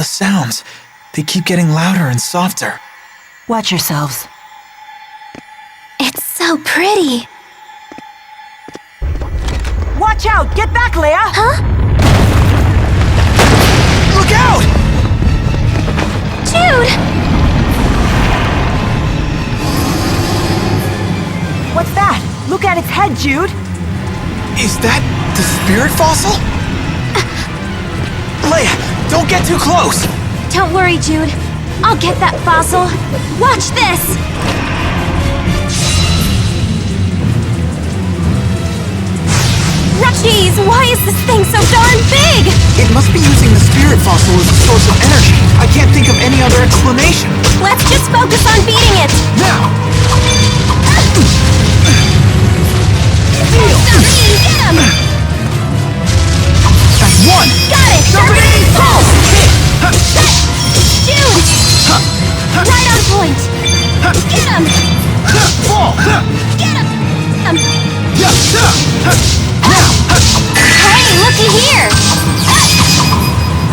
the sounds. They keep getting louder and softer. Watch yourselves. It's so pretty. Watch out! Get back, Leia! Huh? Look out! Jude! What's that? Look at its head, Jude! Is that the spirit fossil? Leia, don't get too close! Don't worry, Jude. I'll get that fossil. Watch this! Jeez, why is this thing so darn big? It must be using the spirit fossil as a source of energy. I can't think of any other explanation. Let's just focus on beating it. Now! Get him! That's one! Got it! Dominating pulse! Jude! Right on point! Get him! Fall! Get him! Now! Hey, looky here!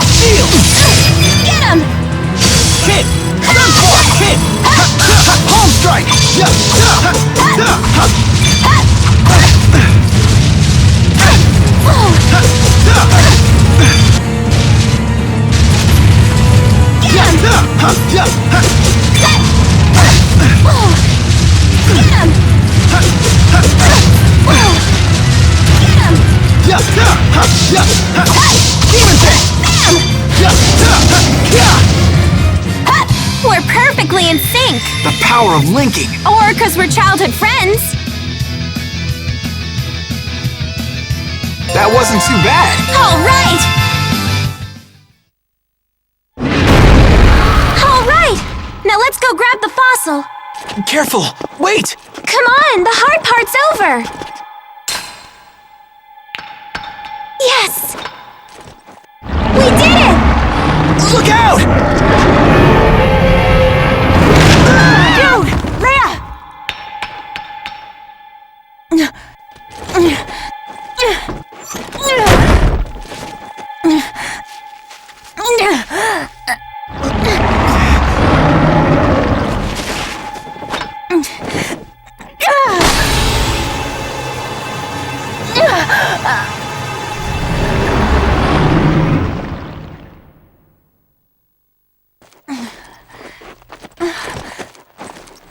Shield! Get him! Hit! Gunport! Hit! Palm strike! We're perfectly in sync! The power of linking! Or because we're childhood friends! That wasn't too bad! Alright! Alright! Now let's go grab the fossil! Careful! Wait! Come on, the hard part's over! Yes! We did it! Look out! Jude! Leia!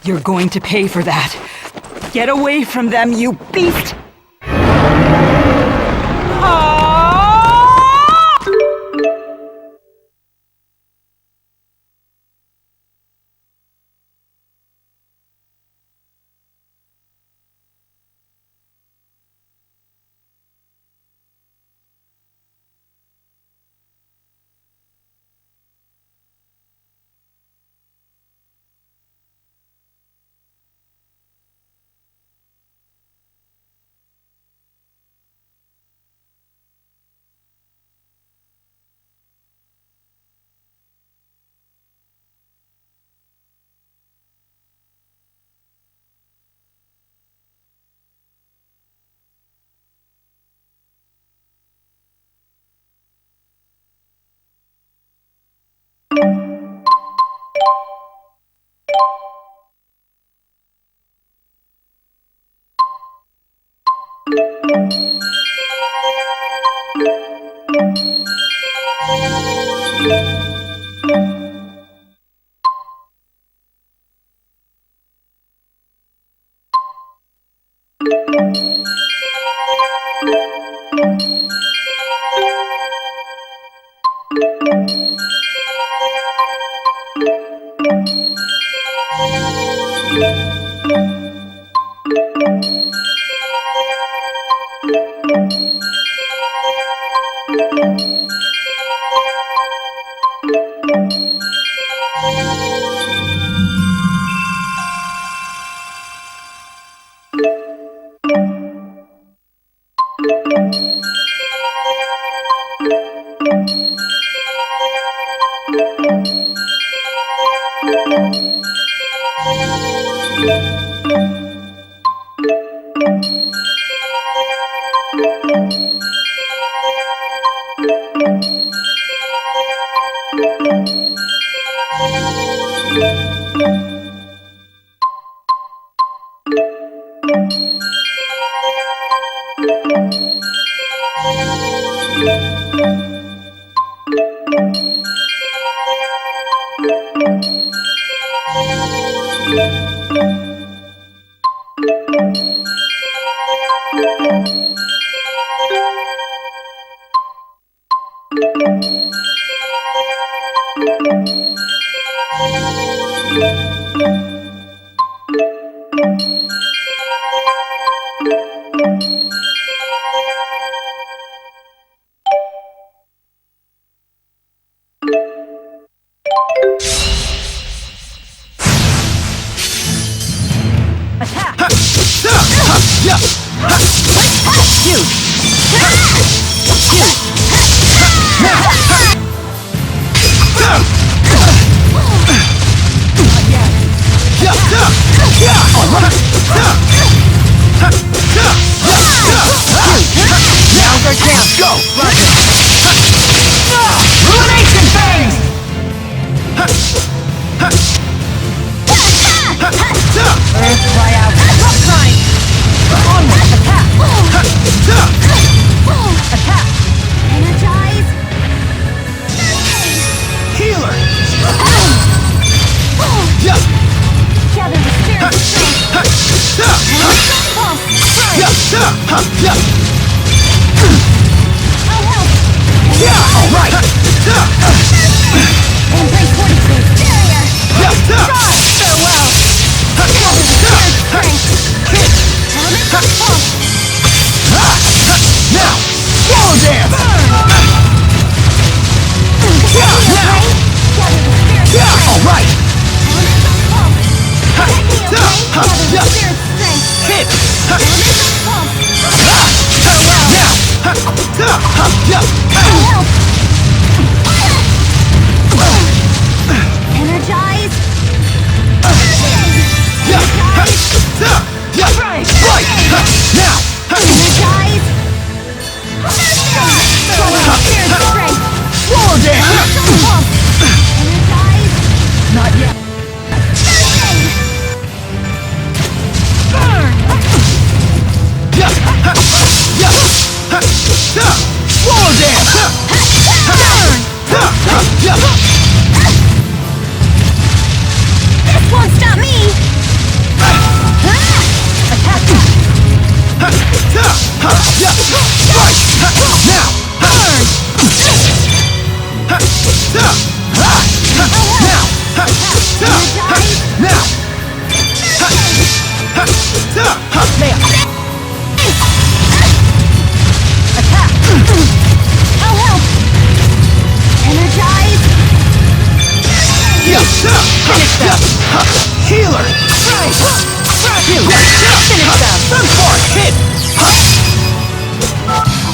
You're going to pay for that. Get away from them, you beast!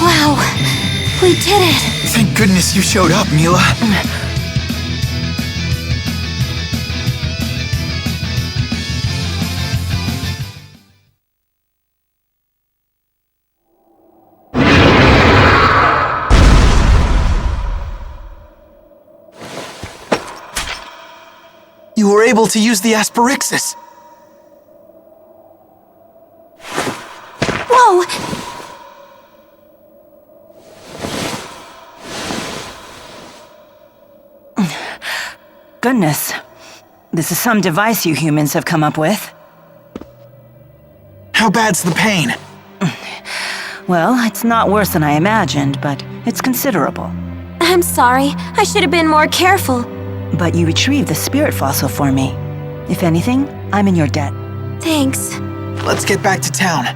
Wow, we did it. Thank goodness you showed up, Milla. You were able to use the Asperixis. Whoa! Goodness. This is some device you humans have come up with. How bad's the pain? Well, it's not worse than I imagined, but it's considerable. I'm sorry. I should have been more careful. But you retrieved the spirit fossil for me. If anything, I'm in your debt. Thanks. Let's get back to town.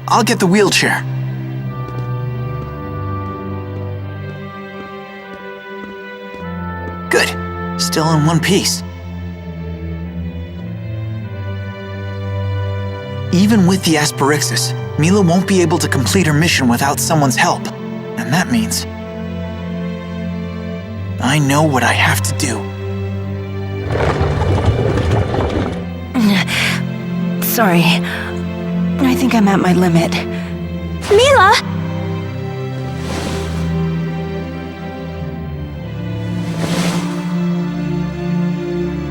I'll get the wheelchair. Good. Still in one piece. Even with the Asperixis, Milla won't be able to complete her mission without someone's help. And that means I know what I have to do. Sorry. I think I'm at my limit. Milla!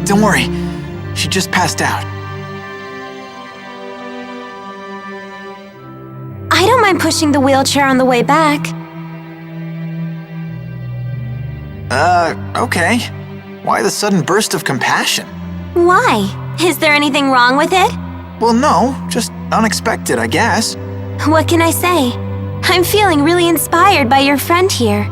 Don't worry. She just passed out. I don't mind pushing the wheelchair on the way back. Okay. Why the sudden burst of compassion? Why? Is there anything wrong with it? Well, no, just unexpected, I guess. What can I say? I'm feeling really inspired by your friend here.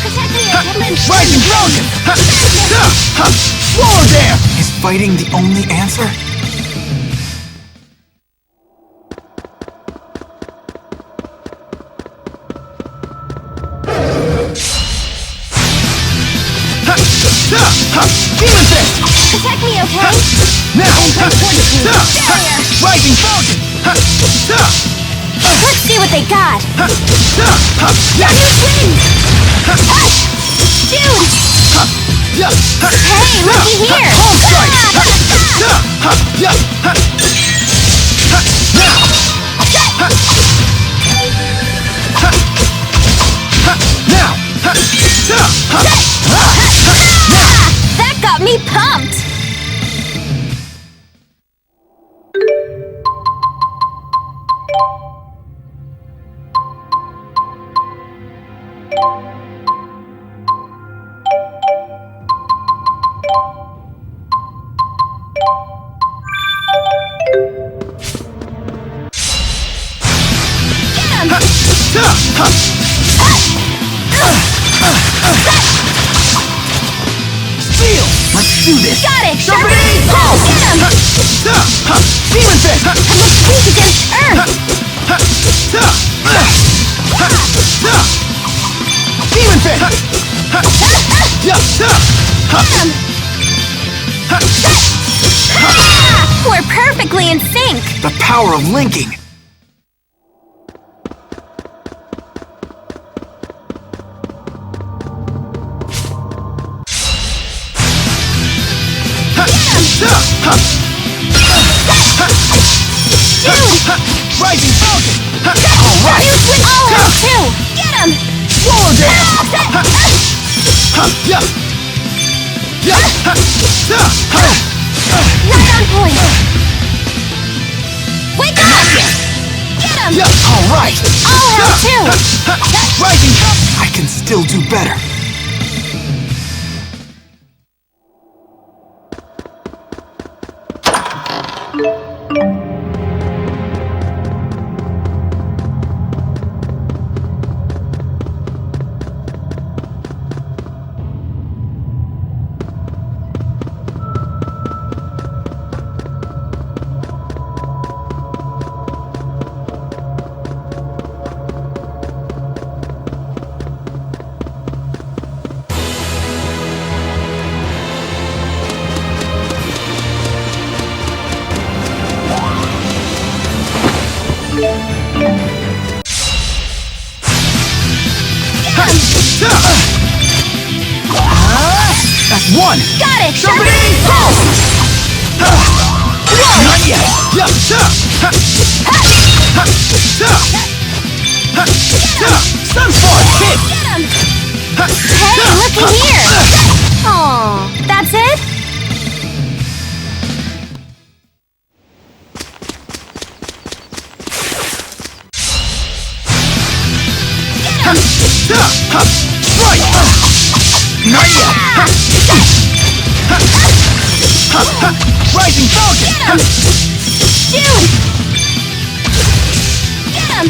Protect Rising Frozen! Slow her down! Is fighting the only answer? Demon Fist! Protect me, okay? Now! Barrier. Rising Frozen! Let's see what they got. Yes! Jude! Hey, looky here! Home Strike! Now! That got me pumped! Steel! Let's do this! Got it! Sharpening Get Pulse! him! Demon Fist! I'm weak against Earth! Demon Fist! We're perfectly in sync! The power of linking! Rising Falcon! Alright! All hell too! Get him! Slow down! Right on point! Wake up! Get him! Alright! All hell too! Rising Falcon! I can still do better. That's one! Got it! Sharpening Pulse! Not yet! Sunspot! Hit! Get him! Hey, looky here! Aw, that's it? Right! Not yet! Rising Falcon! Jude! Get him!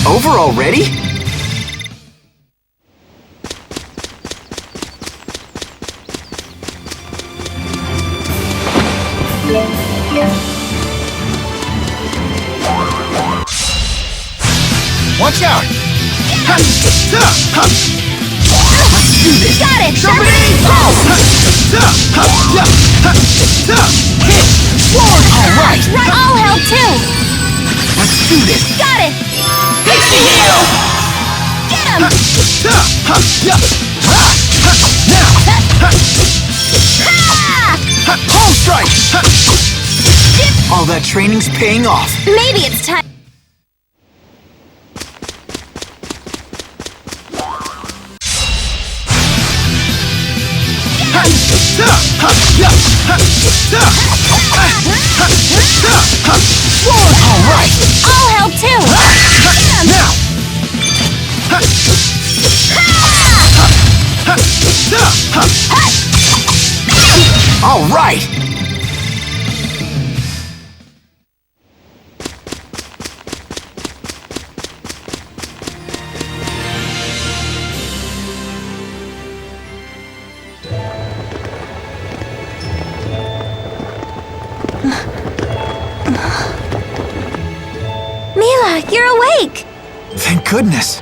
Over already? Watch out! Let's do this! Got it! Sharpening Pulse! Hit! Sword! Alright! Right, all hell too! Let's do this! Got it! Exhale! Get him! Now! Ah! Home Strike! All that training's paying off. Maybe it's time. Sword! Alright! All hell too! Now! Alright! goodness.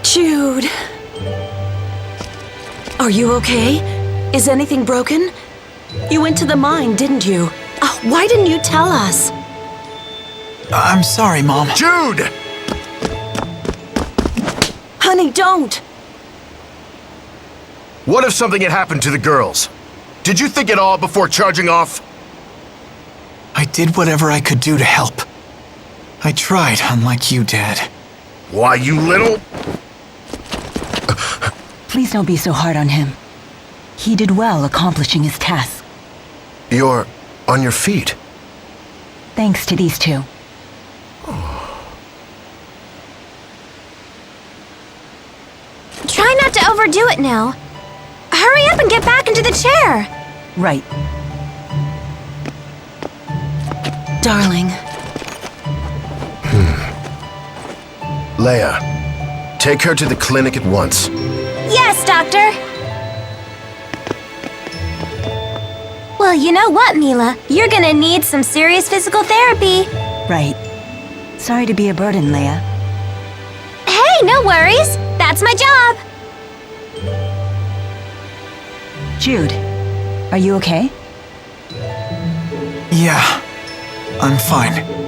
Jude. Are you okay? Is anything broken? You went to the mine, didn't you? Oh, why didn't you tell us? I'm sorry, Mom. Jude! Honey, don't! What if something had happened to the girls? Did you think it all before charging off? I did whatever I could do to help. I tried, unlike you, Dad. Why, you little... Please don't be so hard on him. He did well accomplishing his task. You're on your feet. Thanks to these two. Try not to overdo it now. Hurry up and get back into the chair. Right. Darling. Leia, take her to the clinic at once. Yes, Doctor. Well, you know what, Milla? You're gonna need some serious physical therapy. Right. Sorry to be a burden, Leia. Hey, no worries. That's my job. Jude, are you okay? Yeah, I'm fine.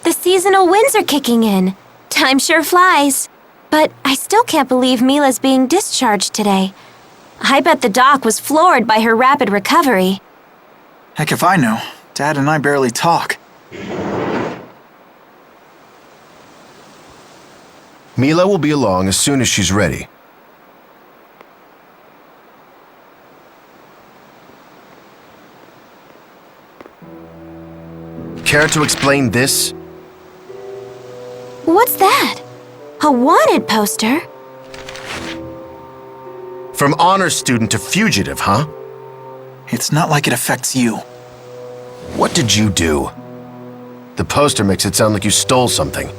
The seasonal winds are kicking in. Time sure flies. But I still can't believe Milla's being discharged today. I bet the doc was floored by her rapid recovery. Heck if I know. Dad and I barely talk. Milla will be along as soon as she's ready. Care to explain this? What's that? A wanted poster? From honor student to fugitive, huh? It's not like it affects you. What did you do? The poster makes it sound like you stole something.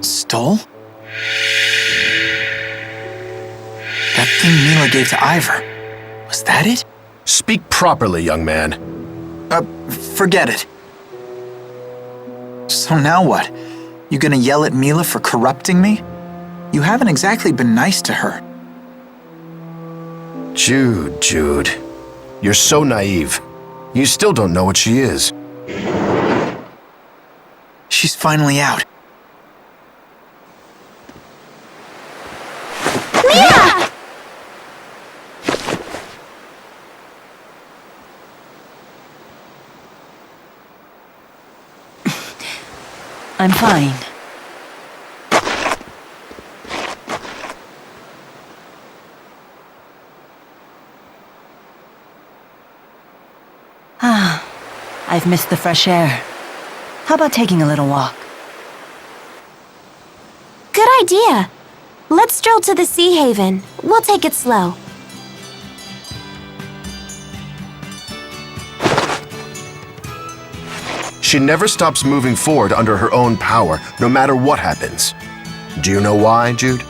Stole? That thing Milla gave to Ivor. Was that it? Speak properly, young man. Forget it. So now what? You gonna yell at Milla for corrupting me? You haven't exactly been nice to her. Jude. You're so naive. You still don't know what she is. She's finally out. Milla! I'm fine. I've missed the fresh air. How about taking a little walk? Good idea. Let's stroll to the Sea Haven. We'll take it slow. She never stops moving forward under her own power, no matter what happens. Do you know why, Jude?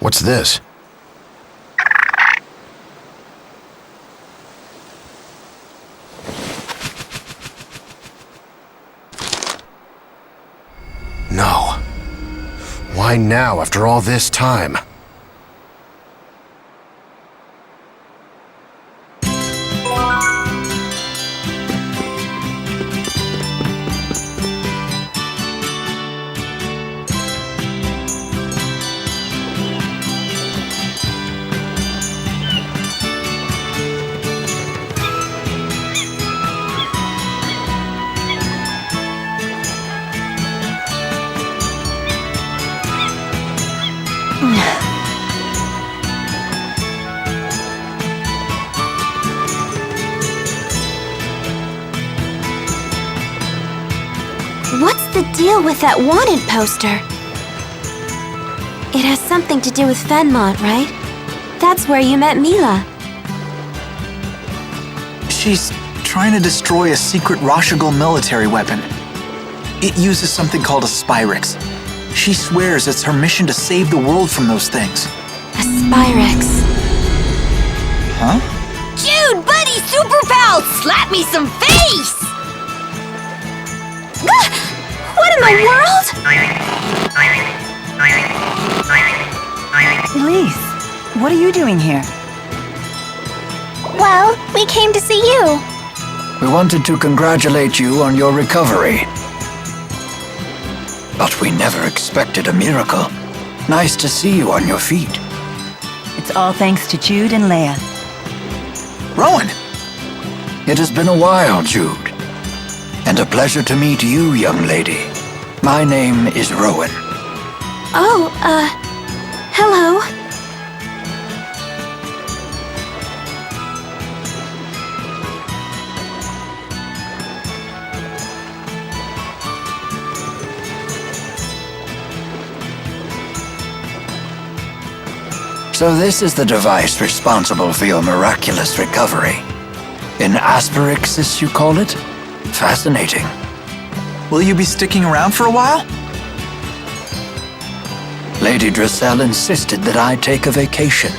What's this? No. Why now, after all this time? What's the deal with that wanted poster? It has something to do with Fenmont, right? That's where you met Milla. She's trying to destroy a secret Rashigal military weapon. It uses something called a Spyrix. She swears it's her mission to save the world from those things. A Spyrix. Huh? Jude, buddy, super pal, slap me some face! What in the world? Elise, what are you doing here? Well, we came to see you. We wanted to congratulate you on your recovery. But we never expected a miracle. Nice to see you on your feet. It's all thanks to Jude and Leia. Rowan! It has been a while, Jude. And a pleasure to meet you, young lady. My name is Rowan. Oh, hello. So this is the device responsible for your miraculous recovery. An Asperixis, you call it? Fascinating. Will you be sticking around for a while? Lady Dressel insisted that I take a vacation,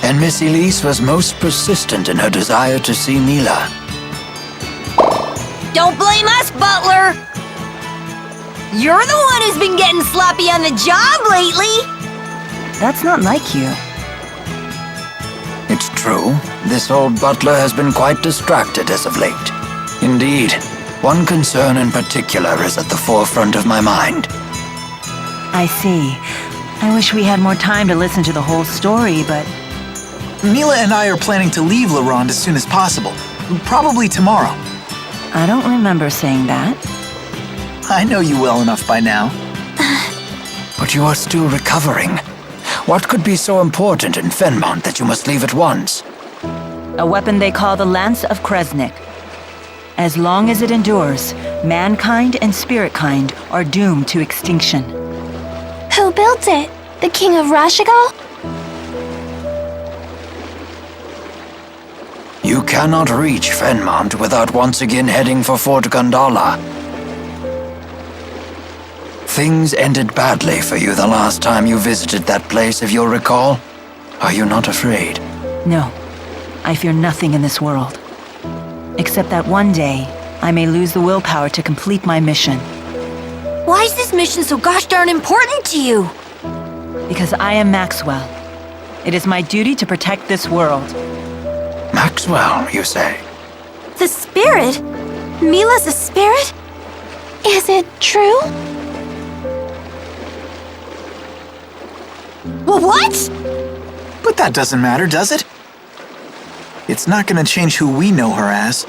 and Miss Elise was most persistent in her desire to see Milla. Don't blame us, Butler! You're the one who's been getting sloppy on the job lately! That's not like you. It's true, this old butler has been quite distracted as of late. Indeed, one concern in particular is at the forefront of my mind. I see. I wish we had more time to listen to the whole story, but... Milla and I are planning to leave La Ronde as soon as possible. Probably tomorrow. I don't remember saying that. I know you well enough by now. But you are still recovering. What could be so important in Fenmont that you must leave at once? A weapon they call the Lance of Kresnik. As long as it endures, mankind and spiritkind are doomed to extinction. Who built it? The King of Rashigal? You cannot reach Fenmont without once again heading for Fort Gondala. Things ended badly for you the last time you visited that place, if you'll recall. Are you not afraid? No, I fear nothing in this world. Except that one day, I may lose the willpower to complete my mission. Why is this mission so gosh darn important to you? Because I am Maxwell. It is my duty to protect this world. Maxwell, you say? The spirit? Milla's a spirit? Is it true? What? But that doesn't matter, does it? It's not gonna change who we know her as.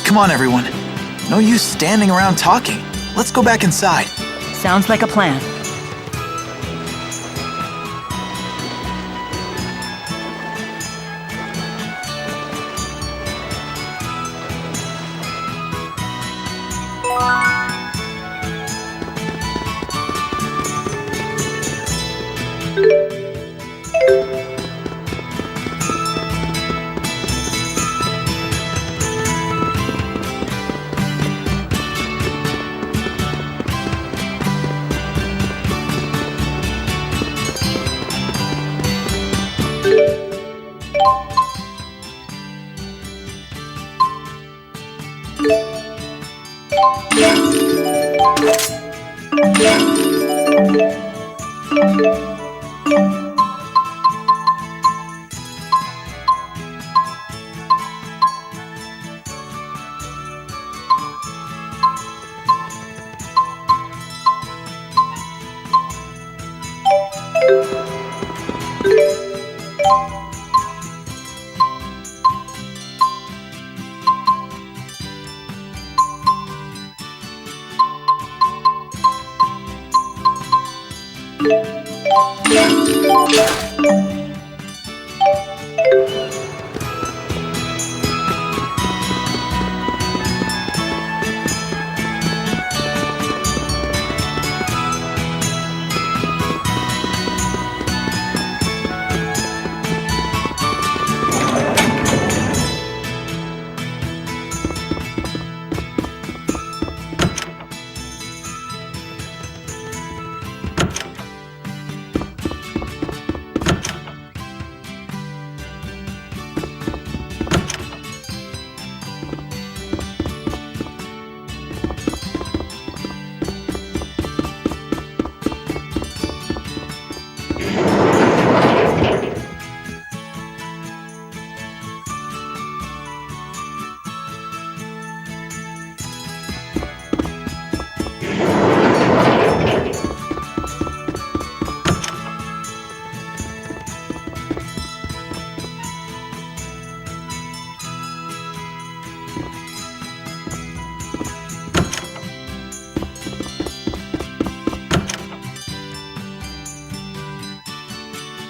Come on, everyone. No use standing around talking. Let's go back inside. Sounds like a plan.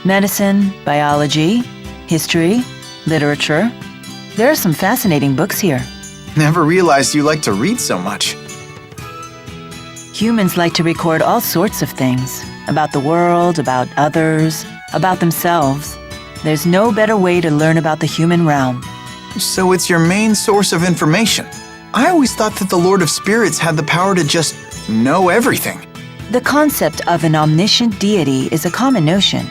Medicine, biology, history, literature. There are some fascinating books here. Never realized you like to read so much. Humans like to record all sorts of things. About the world, about others, about themselves. There's no better way to learn about the human realm. So it's your main source of information. I always thought that the Lord of Spirits had the power to just know everything. The concept of an omniscient deity is a common notion.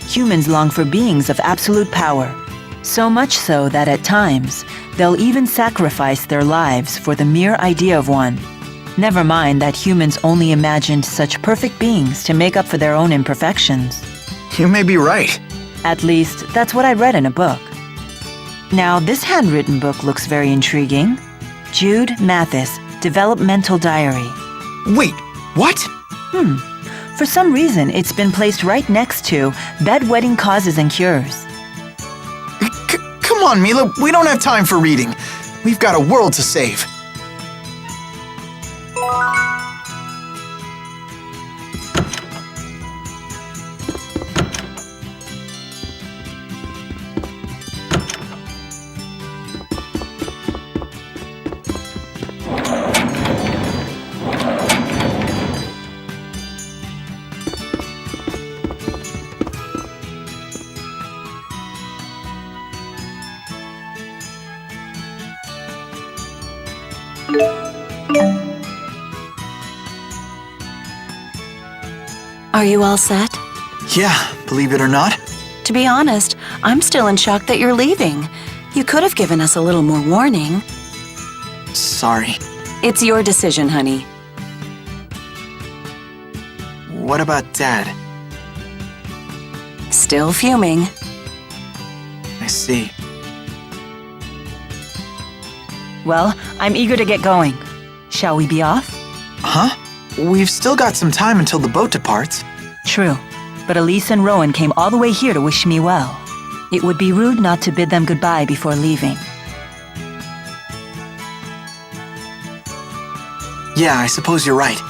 Humans long for beings of absolute power. So much so that at times, they'll even sacrifice their lives for the mere idea of one. Never mind that humans only imagined such perfect beings to make up for their own imperfections. You may be right. At least, that's what I read in a book. Now, this handwritten book looks very intriguing. Jude, Mathis, Developmental Diary. Wait, what? For some reason, it's been placed right next to Bedwetting Causes and Cures. Come on, Milla, we don't have time for reading. We've got a world to save. Are you all set? Yeah, believe it or not. To be honest, I'm still in shock that you're leaving. You could have given us a little more warning. Sorry. It's your decision, honey. What about Dad? Still fuming. I see. Well, I'm eager to get going. Shall we be off? Huh? We've still got some time until the boat departs. True, but Elise and Rowan came all the way here to wish me well. It would be rude not to bid them goodbye before leaving. Yeah, I suppose you're right.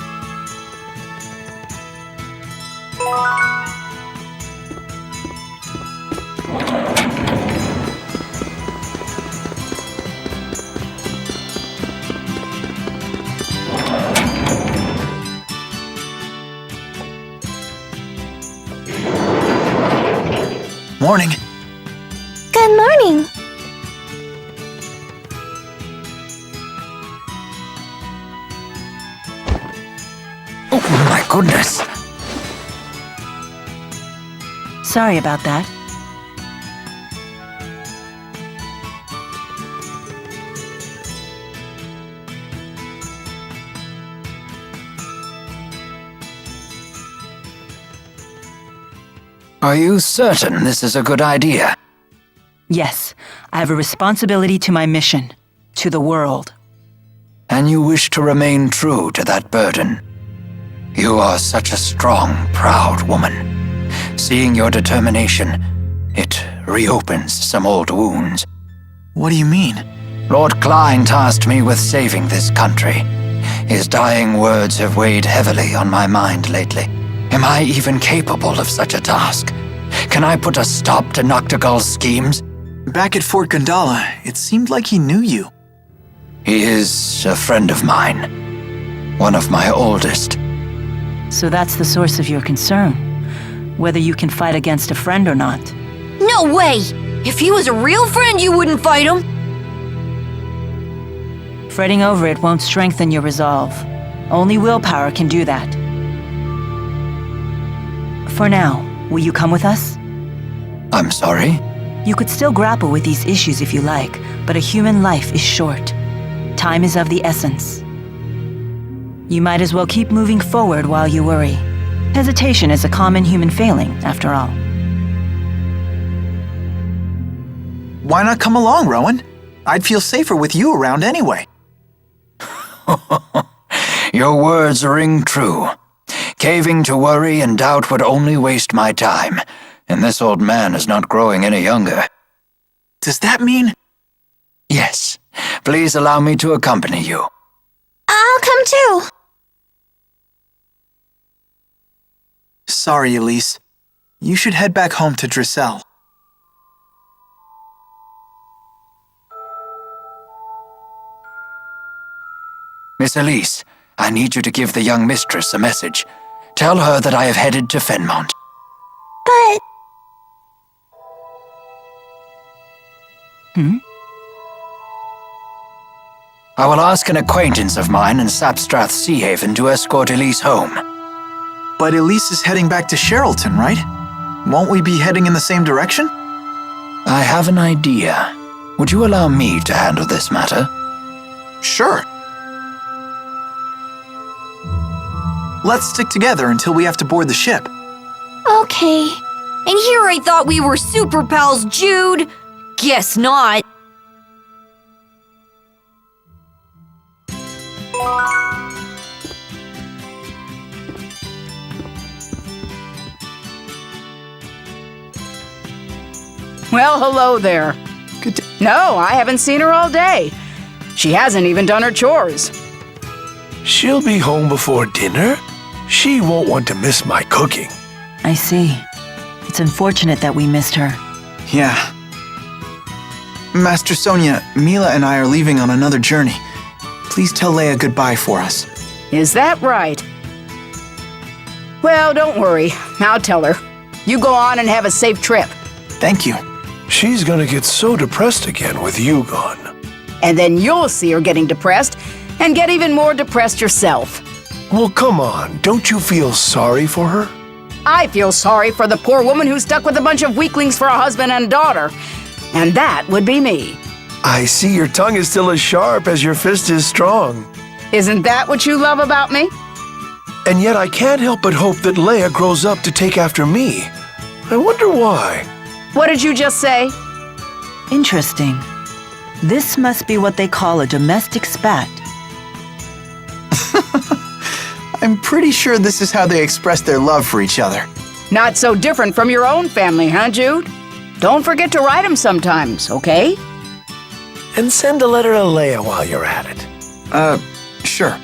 Morning. Good morning. Oh, my goodness. Sorry about that. Are you certain this is a good idea? Yes, I have a responsibility to my mission, to the world. And you wish to remain true to that burden? You are such a strong, proud woman. Seeing your determination, it reopens some old wounds. What do you mean? Lord Klein tasked me with saving this country. His dying words have weighed heavily on my mind lately. Am I even capable of such a task? Can I put a stop to Noctigal's schemes? Back at Fort Gandala, it seemed like he knew you. He is a friend of mine. One of my oldest. So that's the source of your concern, whether you can fight against a friend or not. No way! If he was a real friend, you wouldn't fight him. Fretting over it won't strengthen your resolve. Only willpower can do that. For now, will you come with us? I'm sorry? You could still grapple with these issues if you like, but a human life is short. Time is of the essence. You might as well keep moving forward while you worry. Hesitation is a common human failing, after all. Why not come along, Rowan? I'd feel safer with you around anyway. Your words ring true. Caving to worry and doubt would only waste my time, and this old man is not growing any younger. Does that mean? Yes. Please allow me to accompany you. I'll come too. Sorry, Elise. You should head back home to Drissel. Miss Elise, I need you to give the young mistress a message. Tell her that I have headed to Fenmont. But... I will ask an acquaintance of mine in Sapstrath Sea Haven to escort Elise home. But Elise is heading back to Sherrilton, right? Won't we be heading in the same direction? I have an idea. Would you allow me to handle this matter? Sure. Let's stick together until we have to board the ship. Okay. And here I thought we were super pals, Jude. Guess not. Well, hello there. Good day. No, I haven't seen her all day. She hasn't even done her chores. She'll be home before dinner. She won't want to miss my cooking. I see. It's unfortunate that we missed her. Yeah. Master Sonia, Milla and I are leaving on another journey. Please tell Leia goodbye for us. Is that right? Well, don't worry. I'll tell her. You go on and have a safe trip. Thank you. She's gonna get so depressed again with you gone. And then you'll see her getting depressed and get even more depressed yourself. Well, come on. Don't you feel sorry for her? I feel sorry for the poor woman who's stuck with a bunch of weaklings for a husband and daughter. And that would be me. I see your tongue is still as sharp as your fist is strong. Isn't that what you love about me? And yet I can't help but hope that Leia grows up to take after me. I wonder why. What did you just say? Interesting. This must be what they call a domestic spat. I'm pretty sure this is how they express their love for each other. Not so different from your own family, huh, Jude? Don't forget to write them sometimes, okay? And send a letter to Leia while you're at it. Sure.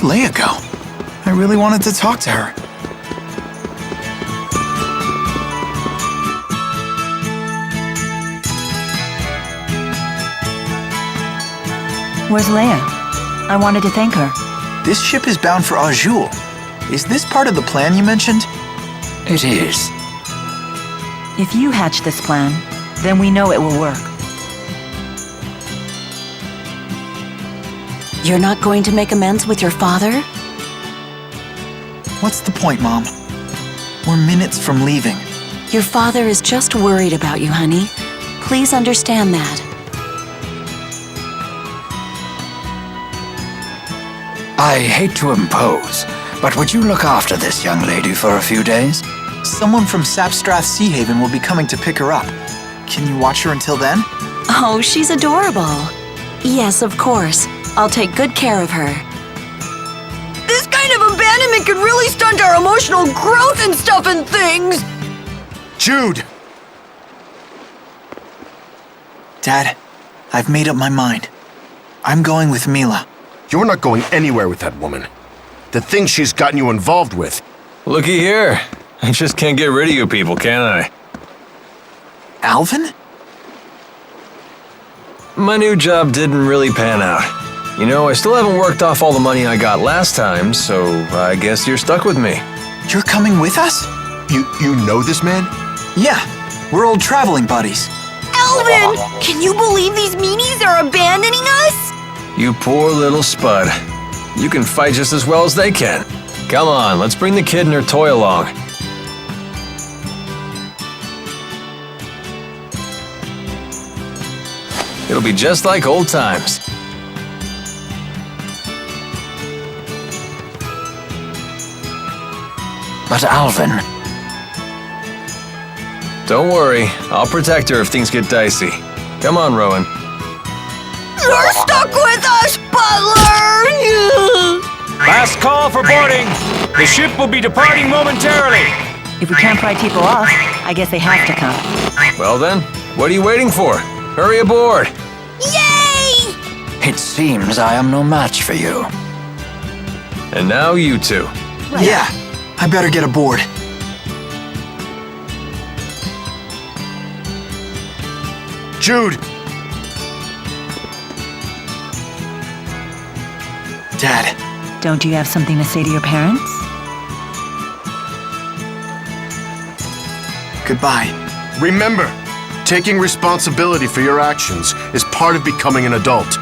Where'd Leia go? I really wanted to talk to her. Where's Leia? I wanted to thank her. This ship is bound for Azul. Is this part of the plan you mentioned? It is. If you hatch this plan, then we know it will work. You're not going to make amends with your father? What's the point, Mom? We're minutes from leaving. Your father is just worried about you, honey. Please understand that. I hate to impose, but would you look after this young lady for a few days? Someone from Sapstrath Sea Haven will be coming to pick her up. Can you watch her until then? Oh, she's adorable. Yes, of course. I'll take good care of her. This kind of abandonment could really stunt our emotional growth and stuff and things! Jude! Dad, I've made up my mind. I'm going with Milla. You're not going anywhere with that woman. The things she's gotten you involved with. Looky here. I just can't get rid of you people, can I? Alvin? My new job didn't really pan out. You know, I still haven't worked off all the money I got last time, so I guess you're stuck with me. You're coming with us? You know this man? Yeah, we're old traveling buddies. Alvin! Can you believe these meanies are abandoning us? You poor little spud. You can fight just as well as they can. Come on, let's bring the kid and her toy along. It'll be just like old times. But Alvin, Don't worry, I'll protect her if things get dicey. Come on, Rowan. You're stuck with us, Butler! Last call for boarding. The ship will be departing momentarily. If we can't pry people off, I guess they have to come. Well then, what are you waiting for? Hurry aboard! Yay! it seems I am no match for you. And now you two. Yeah, I better get aboard. Jude! Dad, Don't you have something to say to your parents? goodbye. Remember, taking responsibility for your actions is part of becoming an adult.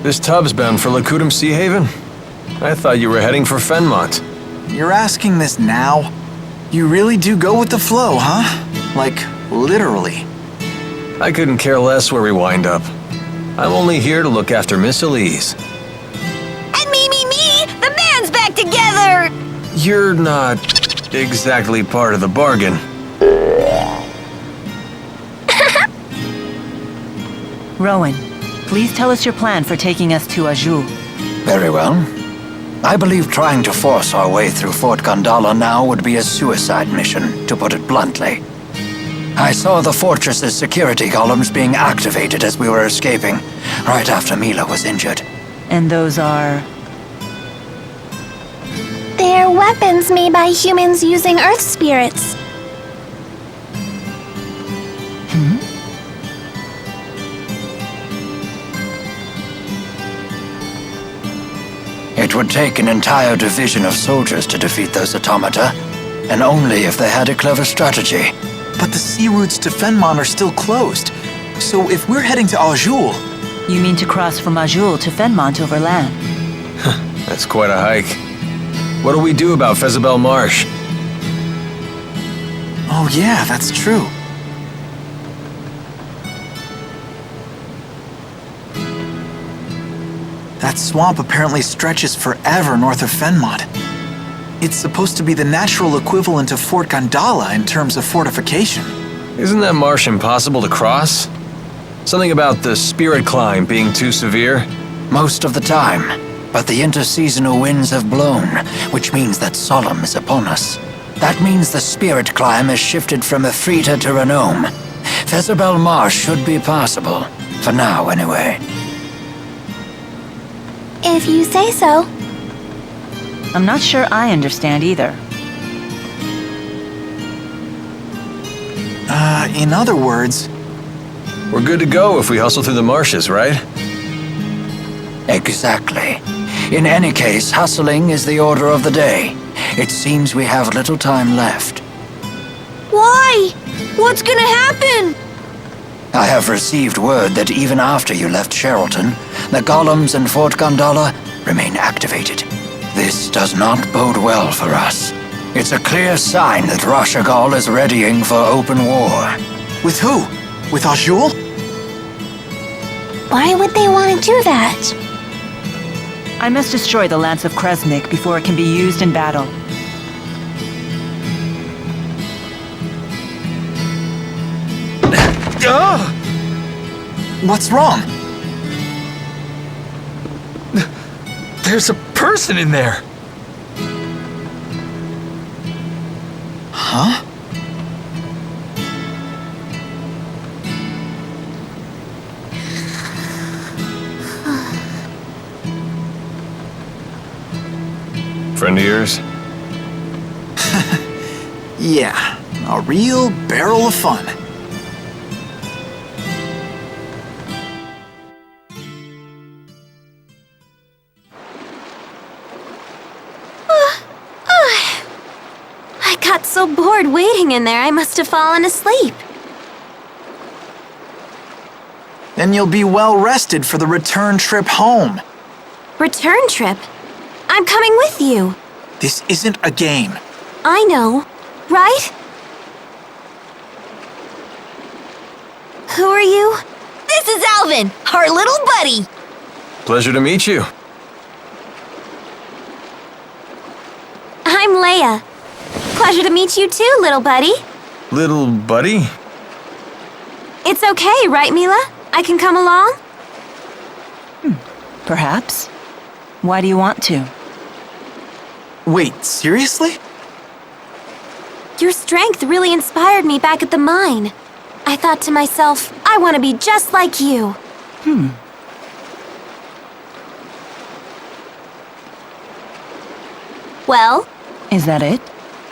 This tub's bound for Lakudum Sea Haven? I thought you were heading for Fenmont. You're asking this now? You really do go with the flow, huh? Like, literally. I couldn't care less where we wind up. I'm only here to look after Miss Elise. And me! The band's back together! You're not exactly part of the bargain. Rowan, please tell us your plan for taking us to Azul. Very well. I believe trying to force our way through Fort Gondala now would be a suicide mission, to put it bluntly. I saw the fortress's security columns being activated as we were escaping, right after Milla was injured. And those are... They're weapons made by humans using Earth spirits. It would take an entire division of soldiers to defeat those automata, and only if they had a clever strategy. But the sea routes to Fenmont are still closed. So if we're heading to Azul... You mean to cross from Azul to Fenmont over land? That's quite a hike. What do we do about Fezabel Marsh? Oh yeah, that's true. That swamp apparently stretches forever north of Fenmont. It's supposed to be the natural equivalent of Fort Gondala in terms of fortification. Isn't that marsh impossible to cross? Something about the spirit climb being too severe? Most of the time, but the interseasonal winds have blown, which means that Solemn is upon us. That means the spirit climb has shifted from Efrita to Renome. Fezabel Marsh should be passable, for now anyway. If you say so. I'm not sure I understand either. In other words... We're good to go if we hustle through the marshes, right? Exactly. In any case, hustling is the order of the day. It seems we have little time left. Why? What's gonna happen? I have received word that even after you left Sherrilton, the golems in Fort Gondala remain activated. This does not bode well for us. It's a clear sign that Rashagal is readying for open war. With who? With Azul? Why would they want to do that? I must destroy the Lance of Kresnik before it can be used in battle. What's wrong? There's a person in there. Huh? Friend of yours? Yeah, a real barrel of fun. I got so bored waiting in there, I must have fallen asleep. Then you'll be well rested for the return trip home. Return trip? I'm coming with you. This isn't a game. I know, right? Who are you? This is Alvin, our little buddy. Pleasure to meet you. I'm Leia. Pleasure to meet you too, little buddy. Little buddy? It's okay, right, Milla? I can come along? Perhaps. Why do you want to? Wait, seriously? Your strength really inspired me back at the mine. I thought to myself, I want to be just like you. Well? Is that it?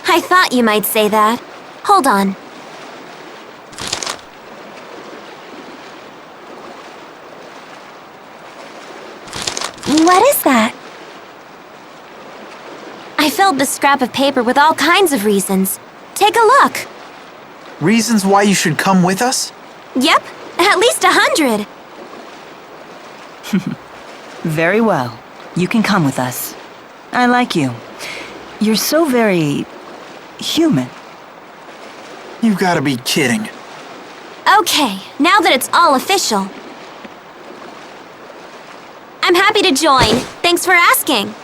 I thought you might say that. Hold on. What is that? I filled this scrap of paper with all kinds of reasons. Take a look. Reasons why you should come with us? Yep, at least 100. Very well. You can come with us. I like you. You're so very... human. You gotta be kidding. Okay, now that it's all official. I'm happy to join. Thanks for asking.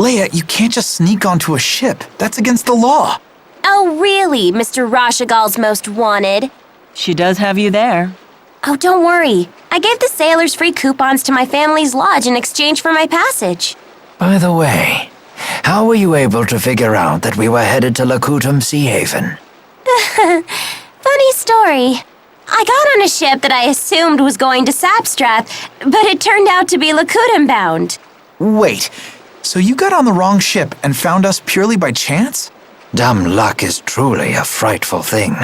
Leia, you can't just sneak onto a ship. That's against the law. Oh, really, Mr. Rashagal's most wanted? She does have you there. Oh, don't worry. I gave the sailors free coupons to my family's lodge in exchange for my passage. By the way, how were you able to figure out that we were headed to Lakutum Sea Haven? Funny story. I got on a ship that I assumed was going to Sapstrath, but it turned out to be Lakutum bound. Wait, so you got on the wrong ship and found us purely by chance? Dumb luck is truly a frightful thing.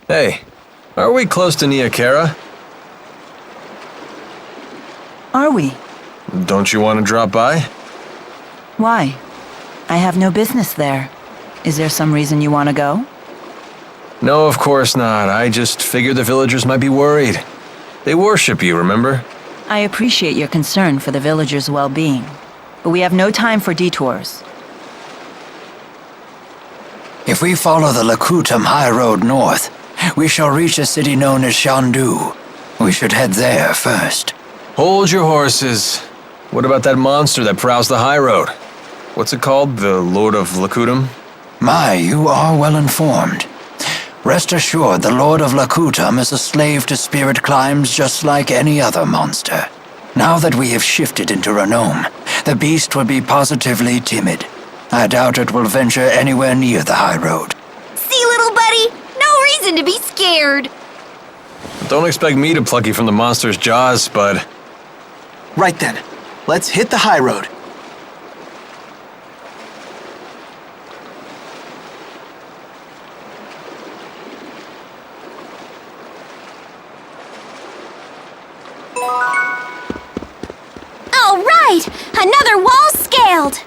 Hey, are we close to Niakara? Are we? Don't you want to drop by? Why? I have no business there. Is there some reason you want to go? No, of course not. I just figured the villagers might be worried. They worship you, remember? I appreciate your concern for the villagers' well-being, but we have no time for detours. If we follow the Lakutum High Road north, we shall reach a city known as Shandu. We should head there first. Hold your horses. What about that monster that prowls the high road? What's it called? The Lord of Lakutum? My, you are well informed. Rest assured, the Lord of Lakutum is a slave to spirit climbs just like any other monster. Now that we have shifted into Renome, the beast will be positively timid. I doubt it will venture anywhere near the high road. See, little buddy? No reason to be scared. Don't expect me to pluck you from the monster's jaws, bud. Right then, let's hit the high road. All right! Another wall scaled!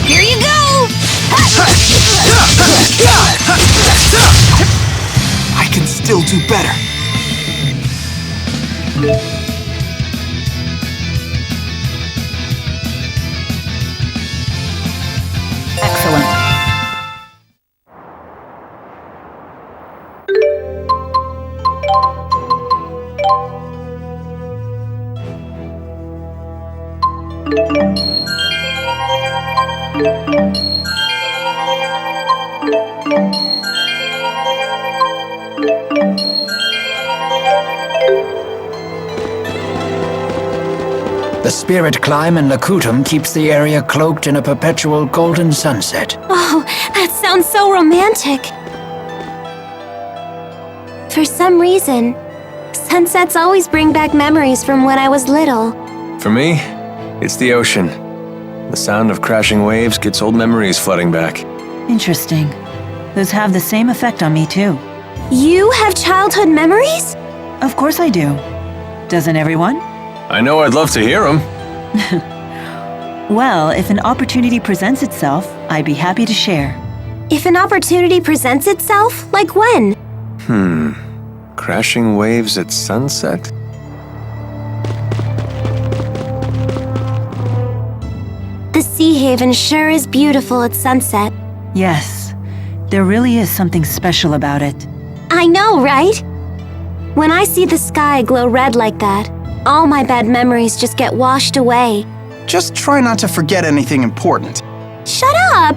Here you go! I can still do better. Excellent. The spirit climb in Lakutum keeps the area cloaked in a perpetual golden sunset. Oh, that sounds so romantic. For some reason, sunsets always bring back memories from when I was little. For me, it's the ocean. The sound of crashing waves gets old memories flooding back. Interesting. Those have the same effect on me, too. You have childhood memories? Of course I do. Doesn't everyone? I know I'd love to hear them. Well, if an opportunity presents itself, I'd be happy to share. If an opportunity presents itself, like when? Crashing waves at sunset? The Sea Haven sure is beautiful at sunset. Yes, there really is something special about it. I know, right? When I see the sky glow red like that, all my bad memories just get washed away. Just try not to forget anything important. Shut up!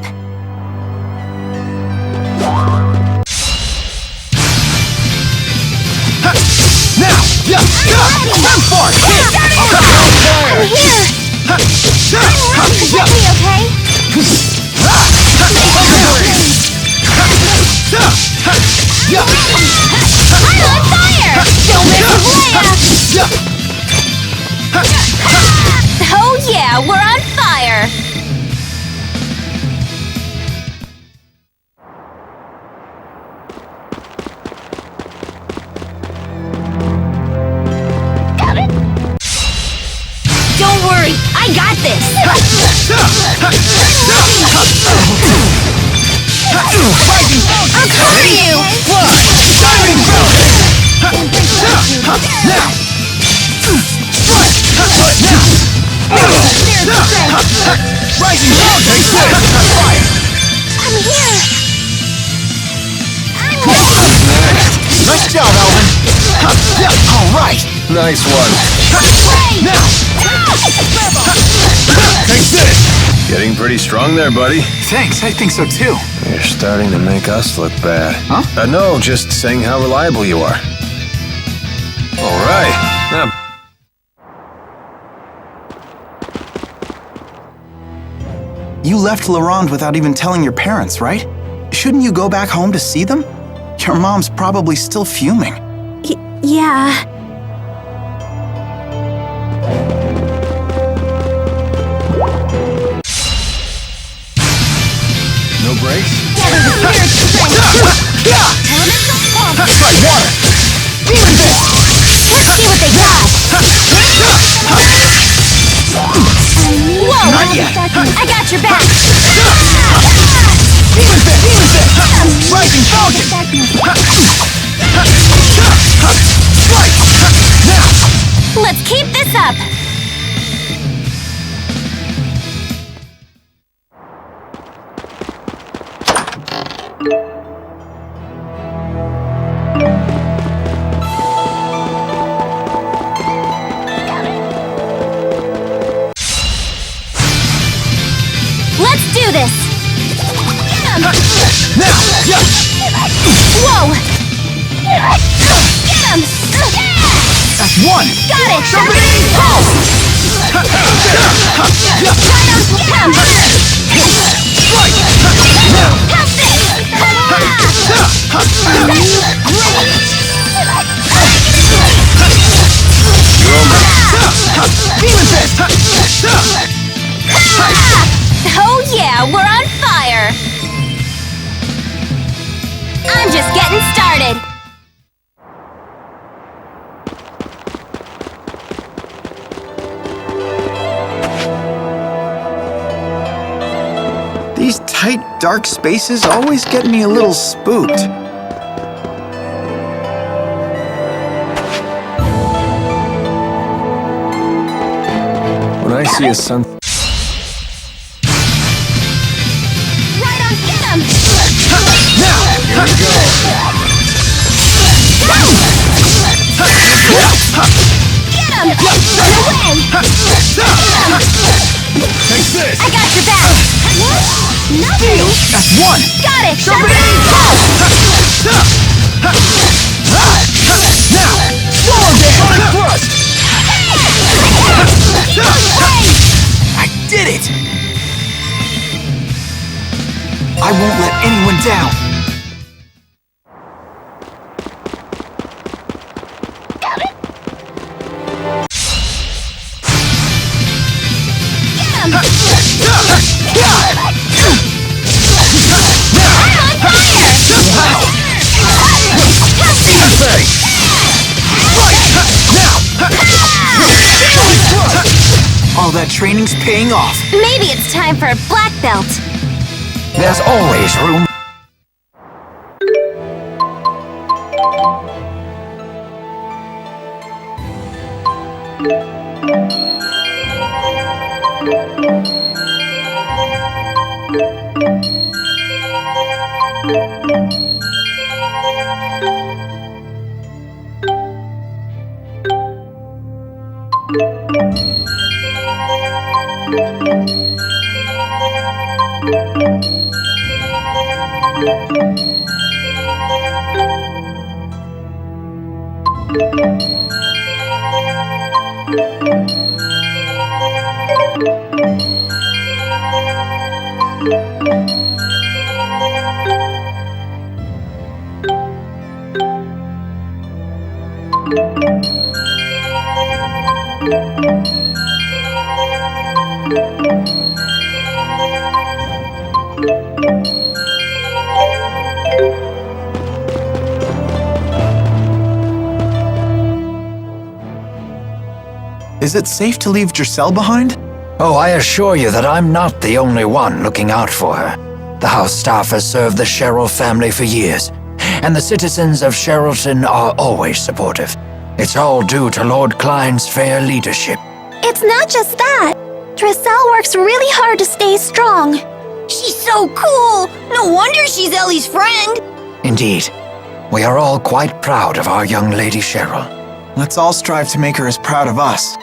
Now! Yeah! Run for it! I'm here! Let me, okay? I'm on fire! Don't mess with Leia! Oh yeah, we're on fire! Don't worry, I got this! I'll cover you! Rising Sun takes this! I'm here! Nice job, Alvin! All right! Nice one. Take this! Getting pretty strong there, buddy. Thanks, I think so too. You're starting to make us look bad. Huh? No, just saying how reliable you are. All right. Now, You left Laurent without even telling your parents, right? Shouldn't you go back home to see them? Your mom's probably still fuming. Yeah. no brakes? Try water! Demon Fist! Let's see what they got! Whoa! Not yet! I got your back! Demon Fist! Demon Fist! Rising Falcon! Strike! Now! Let's keep this up! Let's do this! Get him! Now! Yeah! Whoa! Get him! That's one! Got it! Sharpening pulse! Try to get him! Strike! Now! Have this! Demon Fist! Oh yeah, we're on fire! I'm just getting started! These tight, dark spaces always get me a little spooked. When I see a sun... Right on, get him! Now! Here we go! Get him! Run away! Take this! I got your back! Nothing! That's one! Got it! Sharpening pulse! Now! Swallow dance! Sonic thrust! I did it! I won't let anyone down! Get him! I'm on fire! All that training's paying off. Maybe it's time for a black belt. There's always room. Is it safe to leave Giselle behind? Oh, I assure you that I'm not the only one looking out for her. The house staff has served the Sherrill family for years, and the citizens of Sherrilton are always supportive. It's all due to Lord Klein's fair leadership. It's not just that. Giselle works really hard to stay strong. She's so cool! No wonder she's Ellie's friend! Indeed. We are all quite proud of our young Lady Sherrill. Let's all strive to make her as proud of us.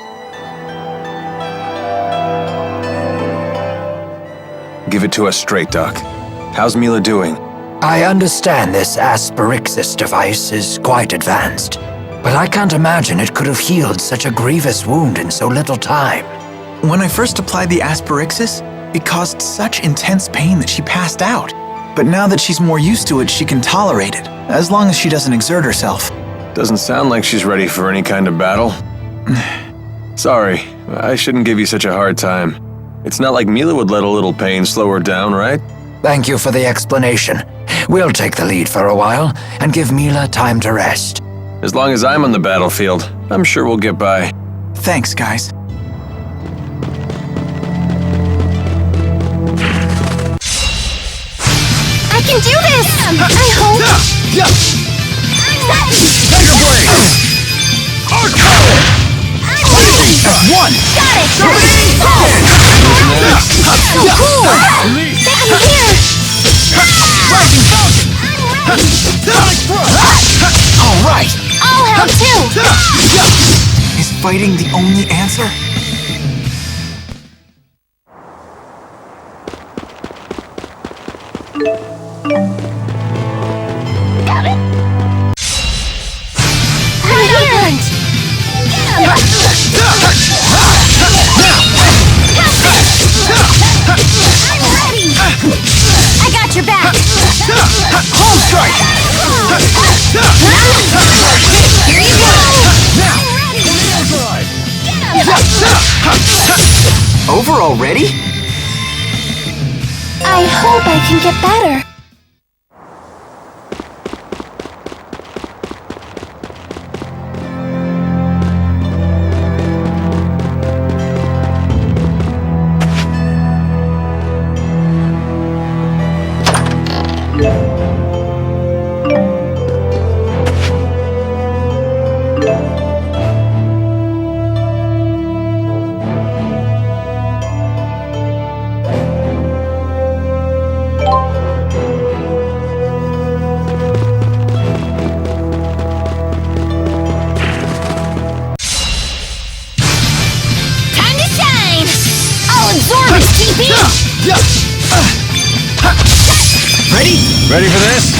Give it to us straight, Doc. How's Milla doing? I understand this asperixis device is quite advanced, but I can't imagine it could have healed such a grievous wound in so little time. When I first applied the asperixis, it caused such intense pain that she passed out. But now that she's more used to it, she can tolerate it, as long as she doesn't exert herself. Doesn't sound like she's ready for any kind of battle. Sorry, I shouldn't give you such a hard time. It's not like Milla would let a little pain slow her down, right? Thank you for the explanation. We'll take the lead for a while and give Milla time to rest. As long as I'm on the battlefield, I'm sure we'll get by. Thanks, guys. I can do this! I hope. Tiger Blade! Arco! One! Got it! So cool! Stay here! Rising Falcon! Sonic Thrust! All right! I'll help too! Is fighting the only answer? Got it! Right here! I got your back! Home strike! Here you go! Over already? I hope I can get better. Ready for this?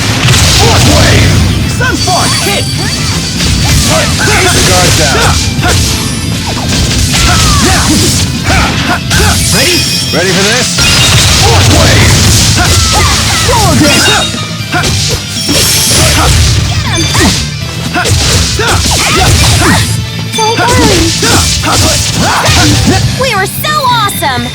Fourth wave! Sunspark! Hit! Keep the guard down. Ready? Ready for this? Fourth wave! We were so awesome!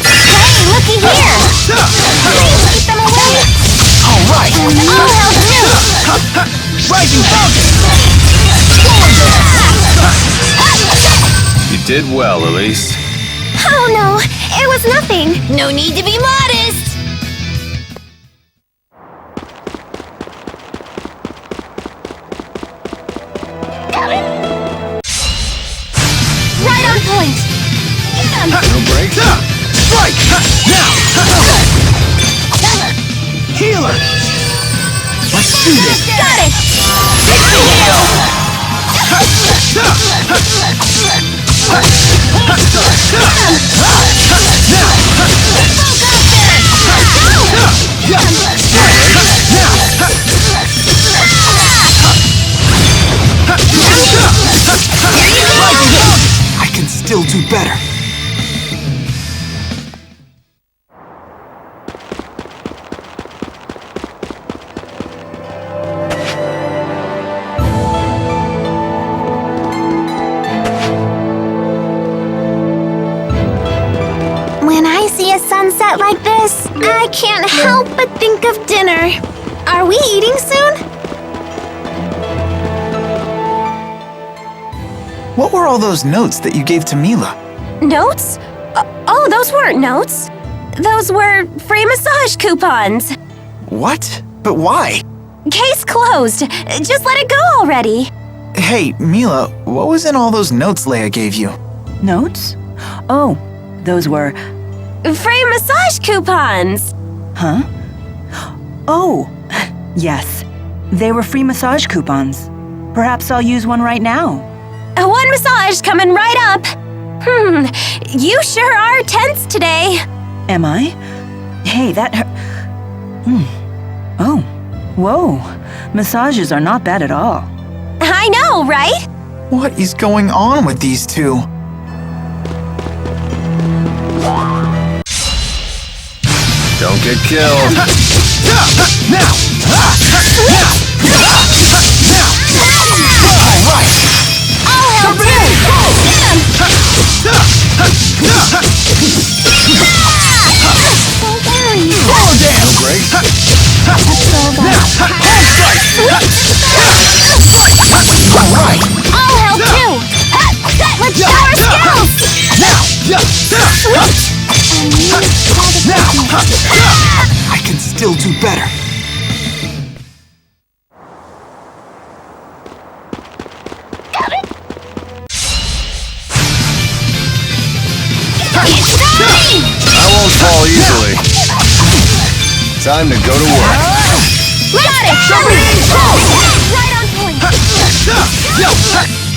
Hey, looky here! Please keep them away! All right! I'll help too! Rising Falcon! You did well, Elise. Oh no, it was nothing! No need to be modest! Right on point! No breaks? Strike! Now! still do better. When I see a sunset like this, I can't help but think of dinner. Are we eating soon? What were all those notes that you gave to Milla? Notes? Oh, those weren't notes. Those were free massage coupons. What? But why? Case closed. Just let it go already. Hey, Milla, what was in all those notes Leia gave you? Notes? Oh, those were... Free massage coupons. Huh? Oh, yes. They were free massage coupons. Perhaps I'll use one right now. One massage coming right up. You sure are tense today. Am I? Hey, that Oh, whoa. Massages are not bad at all. I know, right? What is going on with these two? Don't get killed. Now! All right! I'll help too. Follow down! No break. All right! I'll help too. Let's show our skills. Now! I can still do better. I won't fall easily. Time to go to work. Got it. Right on point.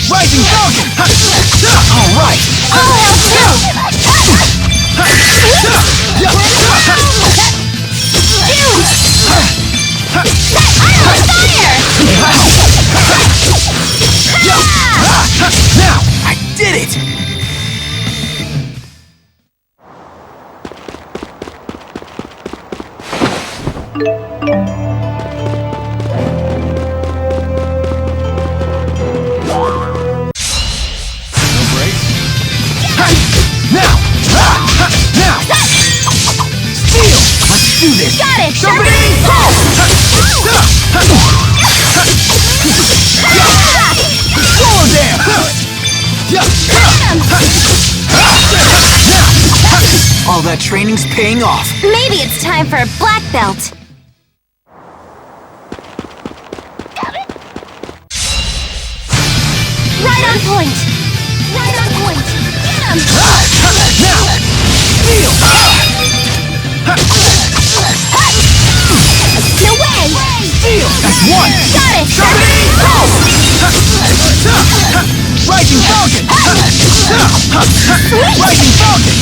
Rising Falcon! All right! I'll help too. Jude! I'm on fire! Now! I did it! Do this! Got it! Slow down! All that training's paying off. Maybe it's time for a black belt. Right on point! Right on point! Get him! Now! Feel! No way! Feel! That's one! Got it! Rising Falcon! Rising Falcon!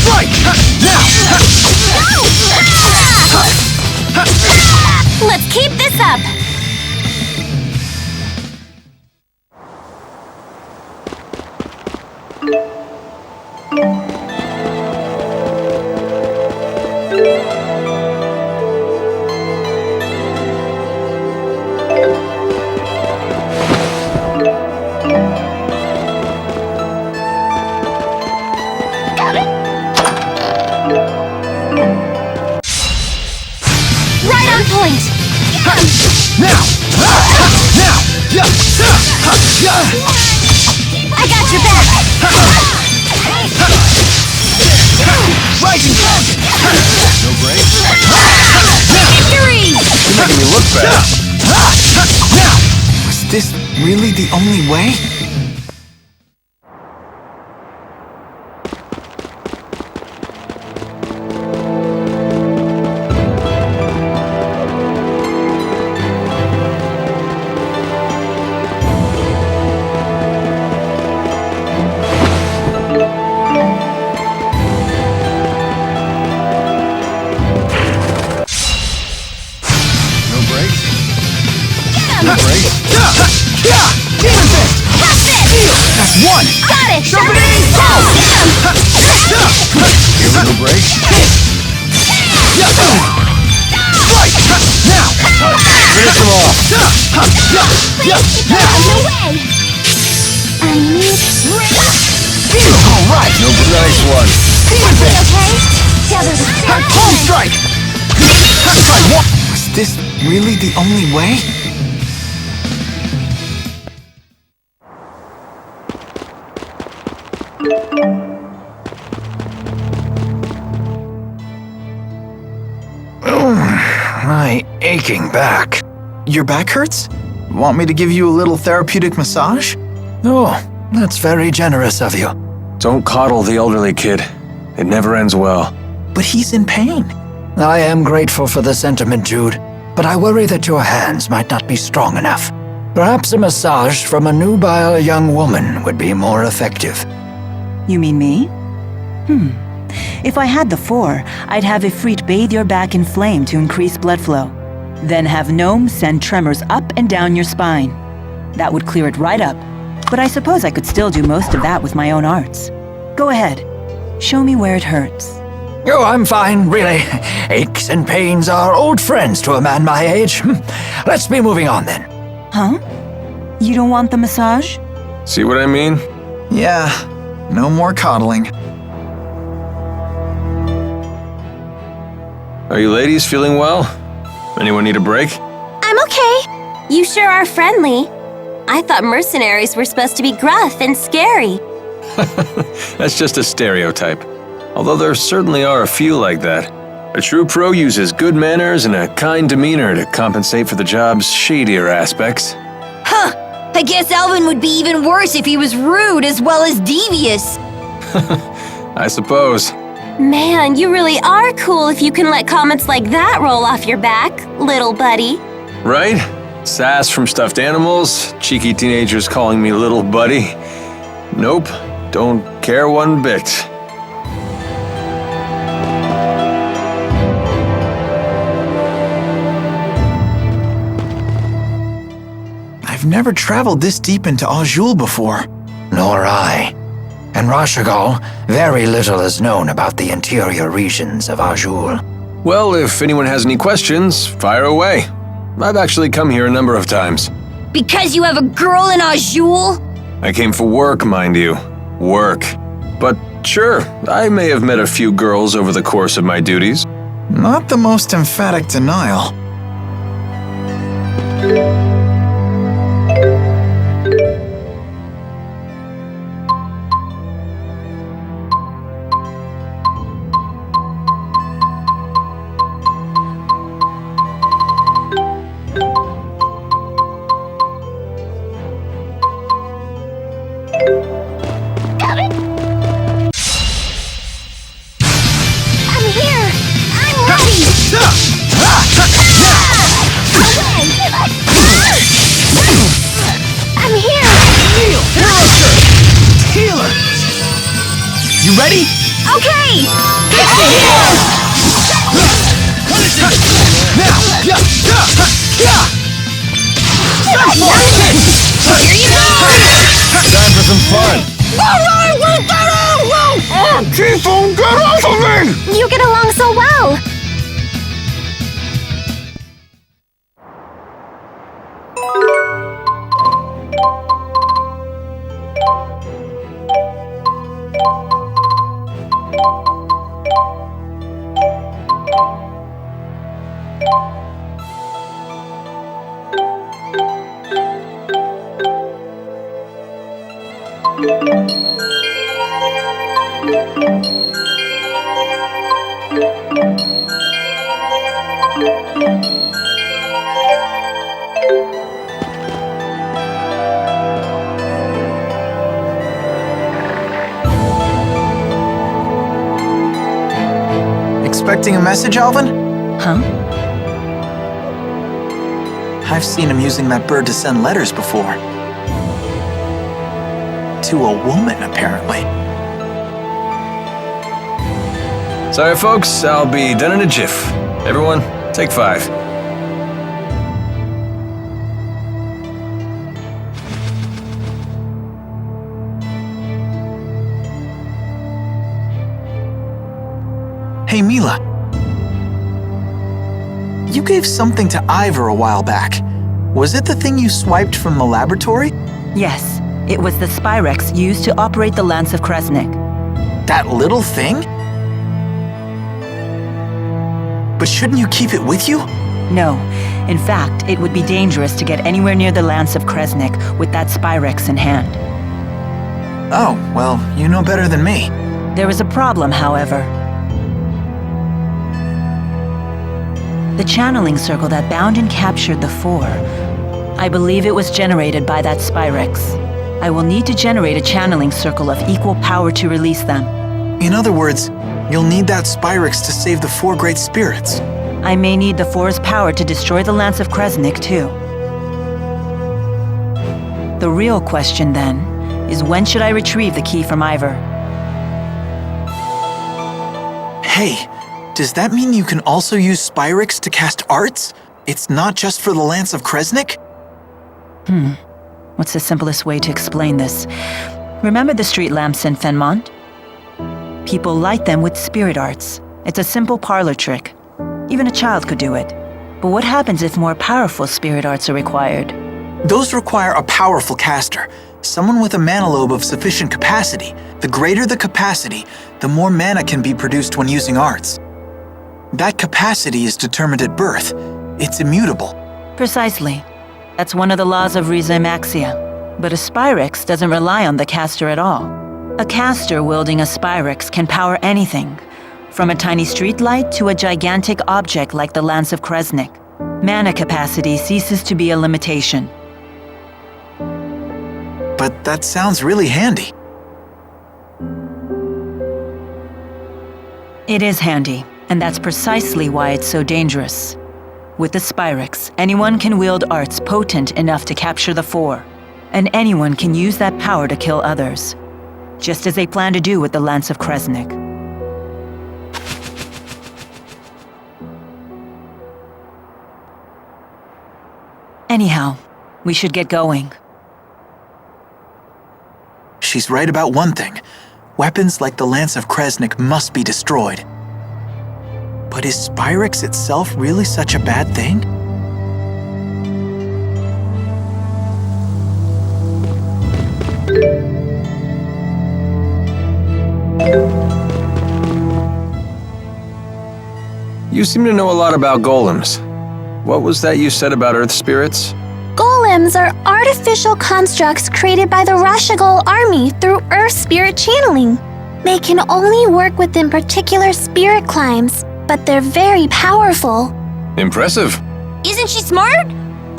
Strike! Now! Let's keep this up! I got your back! Rising Falcon! No break. Victory! You're making me look bad. Now! Was this really the only way? No break. Demon Fist! That's it! That's one! Got it! Sharpening! Give her a break. Right! Now! Finish them off. All right! Nice one. Home strike! Was this really the only way? My aching back. Your back hurts? Want me to give you a little therapeutic massage? Oh, that's very generous of you. Don't coddle the elderly kid. It never ends well. But he's in pain. I am grateful for the sentiment, Jude, but I worry that your hands might not be strong enough. Perhaps a massage from a nubile young woman would be more effective. You mean me? If I had the 4, I'd have Ifrit bathe your back in flame to increase blood flow. Then have Gnome send tremors up and down your spine. That would clear it right up. But I suppose I could still do most of that with my own arts. Go ahead. Show me where it hurts. Oh, I'm fine, really. Aches and pains are old friends to a man my age. Let's be moving on then. Huh? You don't want the massage? See what I mean? Yeah, no more coddling. Are you ladies feeling well? Anyone need a break? I'm okay. You sure are friendly. I thought mercenaries were supposed to be gruff and scary. That's just a stereotype. Although there certainly are a few like that. A true pro uses good manners and a kind demeanor to compensate for the job's shadier aspects. Huh! I guess Alvin would be even worse if he was rude as well as devious. I suppose. Man, you really are cool if you can let comments like that roll off your back, little buddy. Right? Sass from stuffed animals, cheeky teenagers calling me little buddy. Nope, don't care one bit. I've never traveled this deep into Azul before. Nor I. In Rashagal, very little is known about the interior regions of Azul. Well, if anyone has any questions, fire away. I've actually come here a number of times. Because you have a girl in Azul? I came for work, mind you. Work. But sure, I may have met a few girls over the course of my duties. Not the most emphatic denial. Ready? Okay! Now! Here you go! Time for some fun! Alright, we got it! T-Phone, get off of me! You get along so well. Expecting a message, Alvin? Huh? I've seen him using that bird to send letters before. To a woman, apparently. Sorry, folks, I'll be done in a jiff. Everyone, take 5. Hey, Milla. You gave something to Ivor a while back. Was it the thing you swiped from the laboratory? Yes, it was the Spyrex used to operate the Lance of Kresnik. That little thing? But shouldn't you keep it with you? No. In fact, it would be dangerous to get anywhere near the Lance of Kresnik with that Spyrex in hand. Oh, well, you know better than me. There is a problem, however. The channeling circle that bound and captured the Four. I believe it was generated by that Spyrex. I will need to generate a channeling circle of equal power to release them. In other words, you'll need that Spyrex to save the Four Great Spirits. I may need the Four's power to destroy the Lance of Kresnik, too. The real question, then, is when should I retrieve the key from Ivor? Hey, does that mean you can also use Spyrex to cast arts? It's not just for the Lance of Kresnik? What's the simplest way to explain this? Remember the street lamps in Fenmont? People light them with spirit arts. It's a simple parlor trick. Even a child could do it. But what happens if more powerful spirit arts are required? Those require a powerful caster, someone with a mana lobe of sufficient capacity. The greater the capacity, the more mana can be produced when using arts. That capacity is determined at birth. It's immutable. Precisely. That's one of the laws of Rieze Maxia. But a Spyrex doesn't rely on the caster at all. A caster wielding a Spyrex can power anything, from a tiny streetlight to a gigantic object like the Lance of Kresnik. Mana capacity ceases to be a limitation. But that sounds really handy. It is handy, and that's precisely why it's so dangerous. With the Spyrex, anyone can wield arts potent enough to capture the Four, and anyone can use that power to kill others, just as they plan to do with the Lance of Kresnik. Anyhow, we should get going. She's right about one thing. Weapons like the Lance of Kresnik must be destroyed. But is Spyrex itself really such a bad thing? You seem to know a lot about golems. What was that you said about Earth spirits? Golems are artificial constructs created by the Rashigal army through Earth spirit channeling. They can only work within particular spirit climes, but they're very powerful. Impressive. Isn't she smart?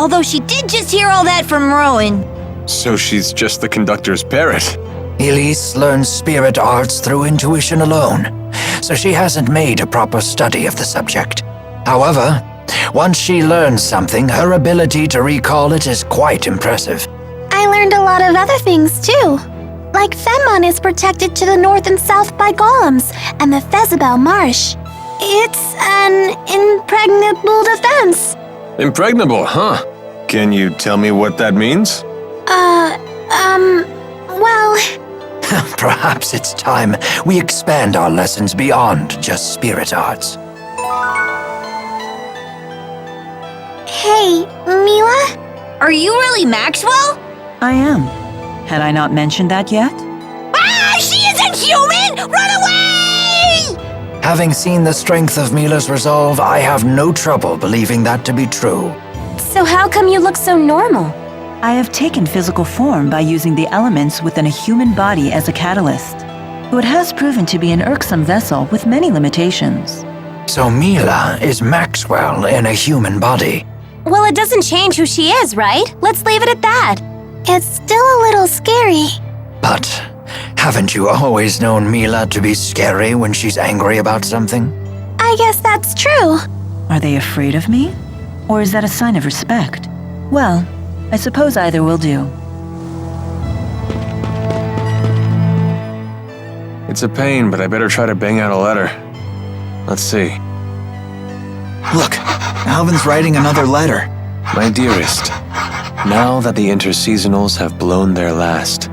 Although she did just hear all that from Rowan. So she's just the conductor's parrot. Elise learns spirit arts through intuition alone, so she hasn't made a proper study of the subject. However, once she learns something, her ability to recall it is quite impressive. I learned a lot of other things too. Like Fenmon is protected to the north and south by golems, and the Fezabel Marsh. It's an impregnable defense. Impregnable, huh? Can you tell me what that means? Well... Perhaps it's time we expand our lessons beyond just spirit arts. Hey, Milla? Are you really Maxwell? I am. Had I not mentioned that yet? Ah, she isn't human! Run away! Having seen the strength of Milla's resolve, I have no trouble believing that to be true. So how come you look so normal? I have taken physical form by using the elements within a human body as a catalyst. Though it has proven to be an irksome vessel with many limitations. So Milla is Maxwell in a human body. Well, it doesn't change who she is, right? Let's leave it at that. It's still a little scary. But haven't you always known Milla to be scary when she's angry about something? I guess that's true. Are they afraid of me? Or is that a sign of respect? Well, I suppose either will do. It's a pain, but I better try to bang out a letter. Let's see. Look, Alvin's writing another letter. My dearest, now that the interseasonals have blown their last,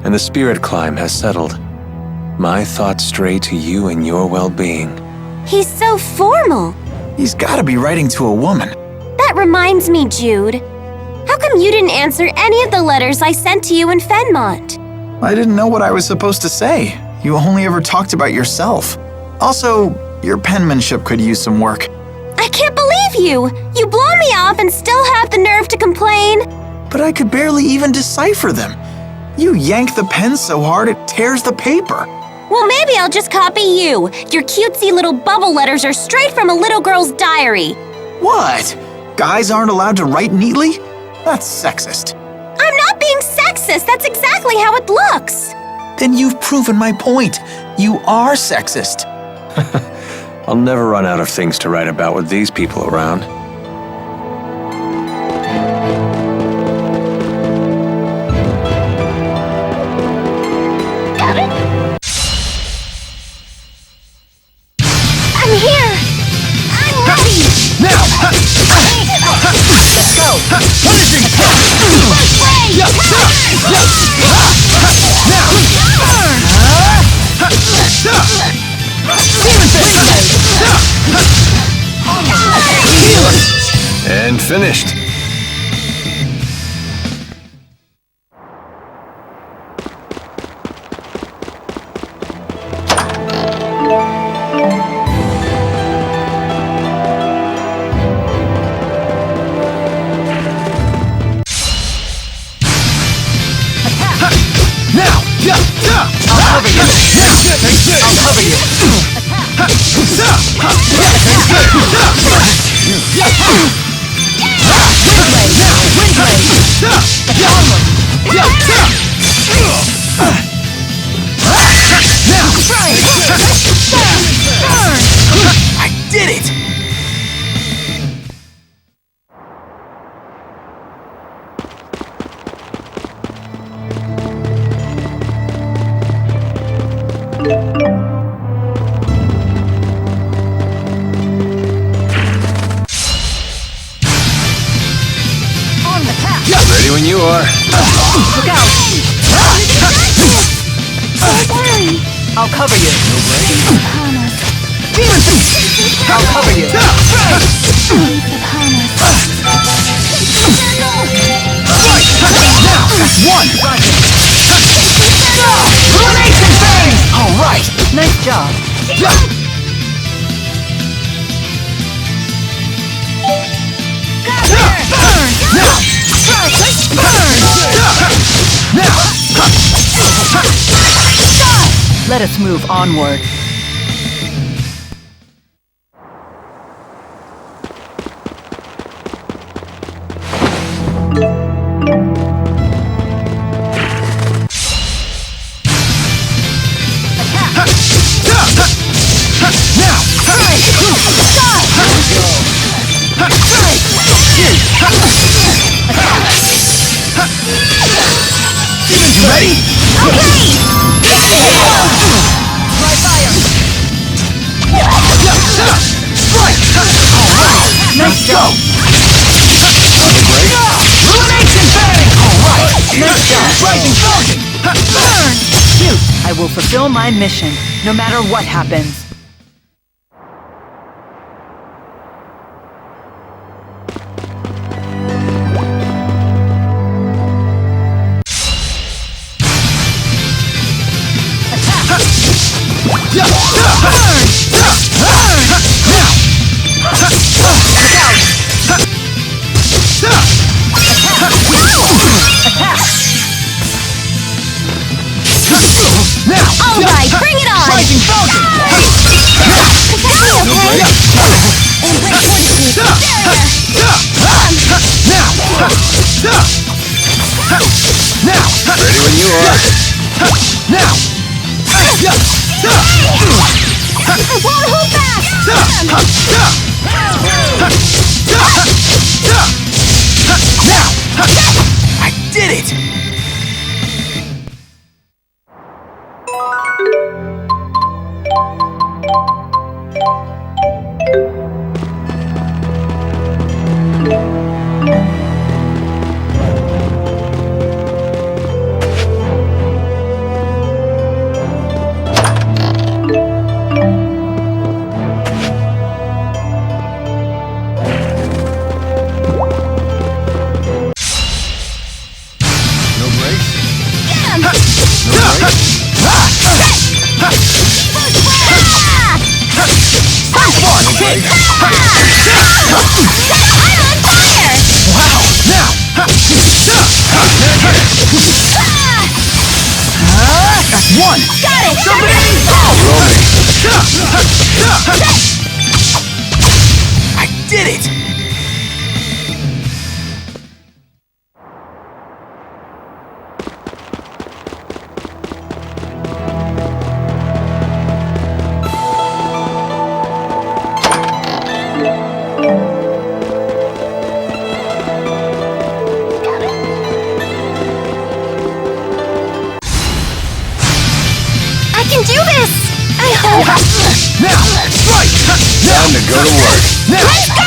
and the spirit climb has settled, my thoughts stray to you and your well-being. He's so formal. He's gotta be writing to a woman. That reminds me, Jude. How come you didn't answer any of the letters I sent to you in Fenmont? I didn't know what I was supposed to say. You only ever talked about yourself. Also, your penmanship could use some work. I can't believe you! You blow me off and still have the nerve to complain. But I could barely even decipher them. You yank the pen so hard it tears the paper. Well, maybe I'll just copy you. Your cutesy little bubble letters are straight from a little girl's diary. What? Guys aren't allowed to write neatly? That's sexist. I'm not being sexist. That's exactly how it looks. Then you've proven my point. You are sexist. I'll never run out of things to write about with these people around. Got it? I'm here! I'm ready! Now! Let's go! Punishing! And finished. I did it! Ready when you are. Look out! Don't worry. I'll cover you. I'll cover you. Now, that's one. Elimination phase. All right. Nice job. Let us move onward. You ready? Okay! Dry fire. Nice go. Elimination phase. Nice job. Rising Falcon. Cute. I will fulfill my mission, no matter what happens. All right, bring it on! Rising Falcon. Ready when you are. Now. I won't hold back! I did it! hit! I'm on fire! Wow! Now! That's one! Got it! I did it! Now! Strike! Time to go to work. Now! Let's go!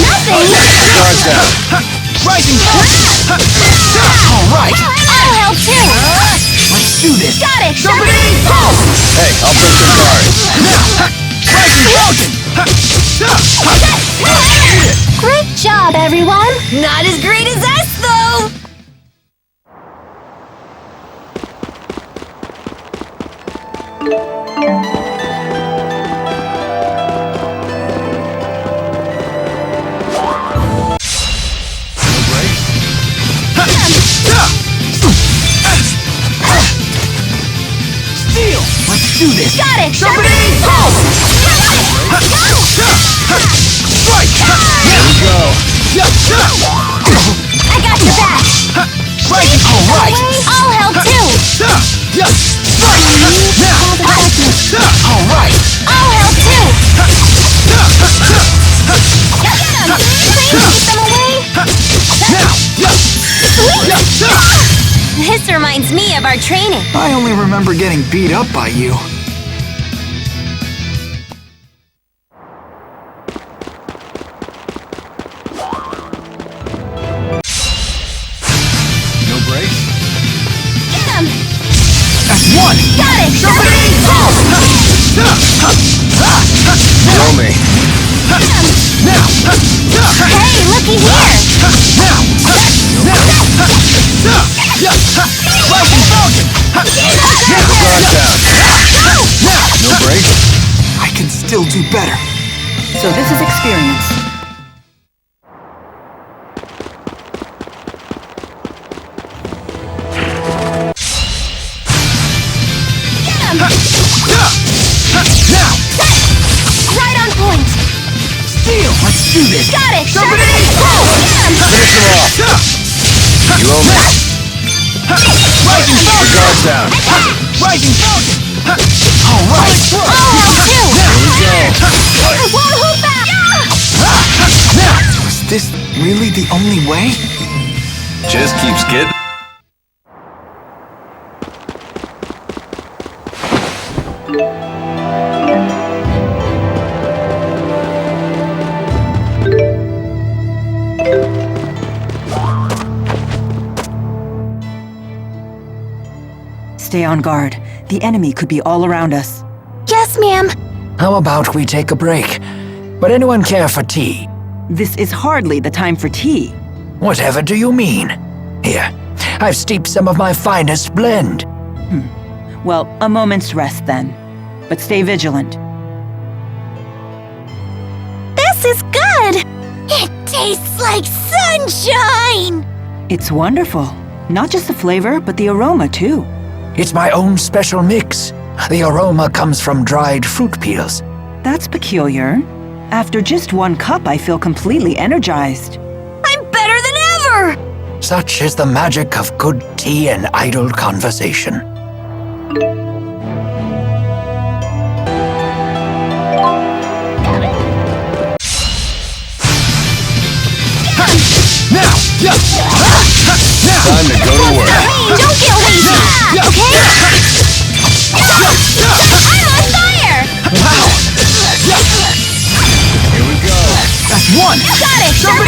Nothing! Guard down. Rising force! Alright! I'll help too! Let's do this! Got it! Hey, I'll break the guard. Now! Rising Falcon! Great job, everyone! Not as great as us, though! Steel! Let's do this! Got it! Strike! Here we go. I got your back! Rising! Alright! I'll help too! Strike! Now! Alright! I'll help too! Get them! Please keep them away! Now! This reminds me of our training. I only remember getting beat up by you. No brakes? Get them! That's one! Got it! Throw me. Now! Hey, looky here! Now! Rising Falcon! Guard down. No brakes? I can still do better. So this is experience. Now! Right on point! Steel! Let's do this! Got it! Finish them off. You owe me. Rising Falcon! Guard down. Rising Falcon! Alright! I'll help too! Here we go. Won't hold back! Now! Was this really the only way? Just keeps getting. Stay on guard. The enemy could be all around us. Yes, ma'am. How about we take a break? Would anyone care for tea? This is hardly the time for tea. Whatever do you mean? Here, I've steeped some of my finest blend. Well, a moment's rest then. But stay vigilant. This is good! It tastes like sunshine! It's wonderful. Not just the flavor, but the aroma too. It's my own special mix. The aroma comes from dried fruit peels. That's peculiar. After just one cup, I feel completely energized. I'm better than ever! Such is the magic of good tea and idle conversation. Now! Time to go to work. Don't get lazy! Okay? I'm on fire! Wow! Here we go. That's one! Got it! Keep them away!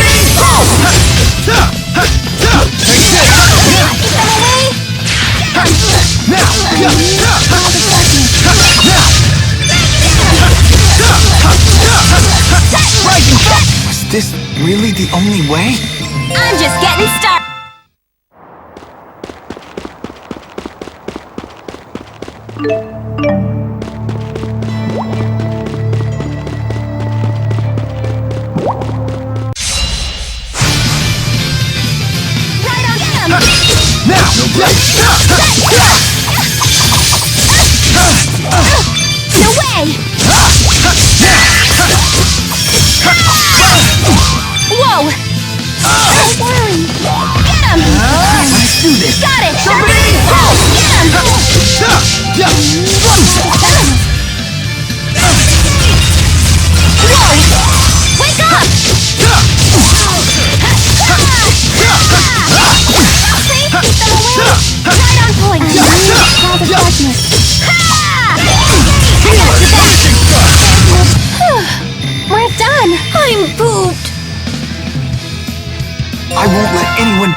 Now! Rising! Was this really the only way? I'm just getting started. No way! Whoa! Don't worry. Get him! Let's do this. Got it! Oh, get him! Whoa! Wake up! See? Keep them away. Right on point. Call the darkness. We're done. I'm pooped. I won't let anyone...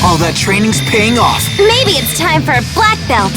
All that training's paying off. Maybe it's time for a black belt.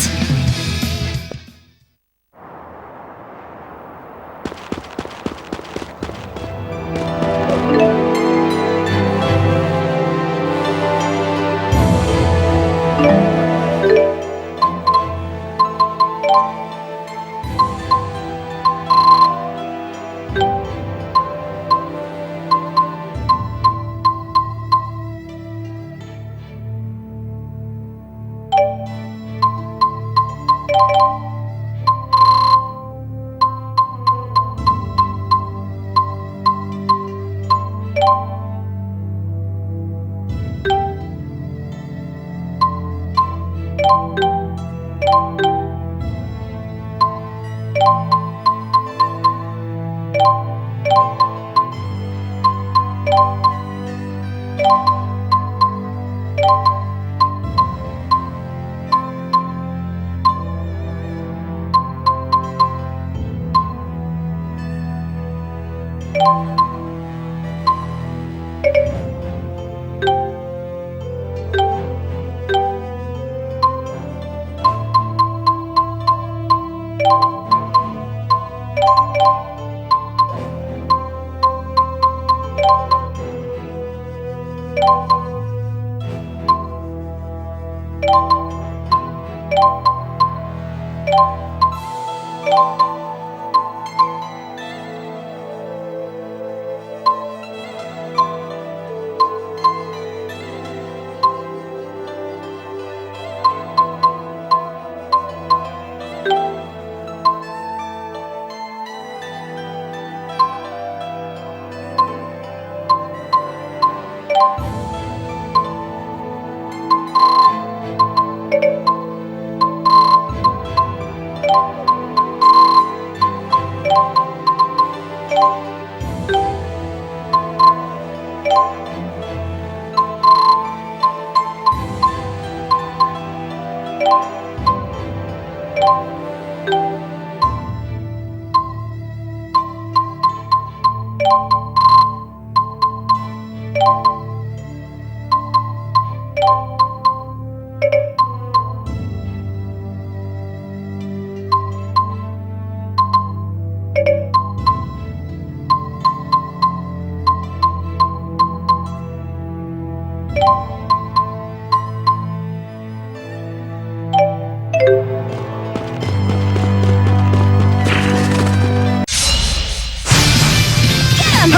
him!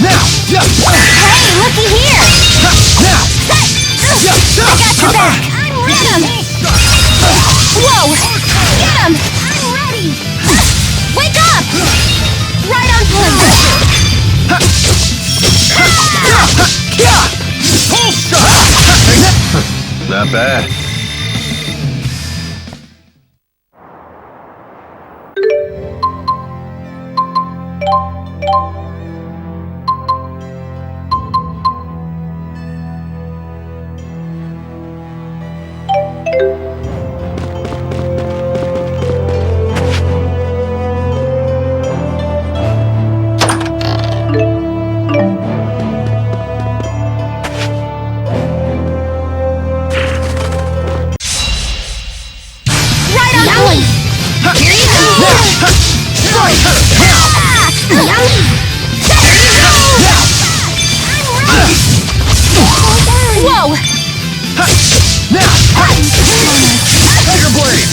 Now! Hey, looky here! Now! I got your back! Get him! Whoa! Get him! I'm ready! Wake up! Right on point! Not bad. Whoa! Tiger blade!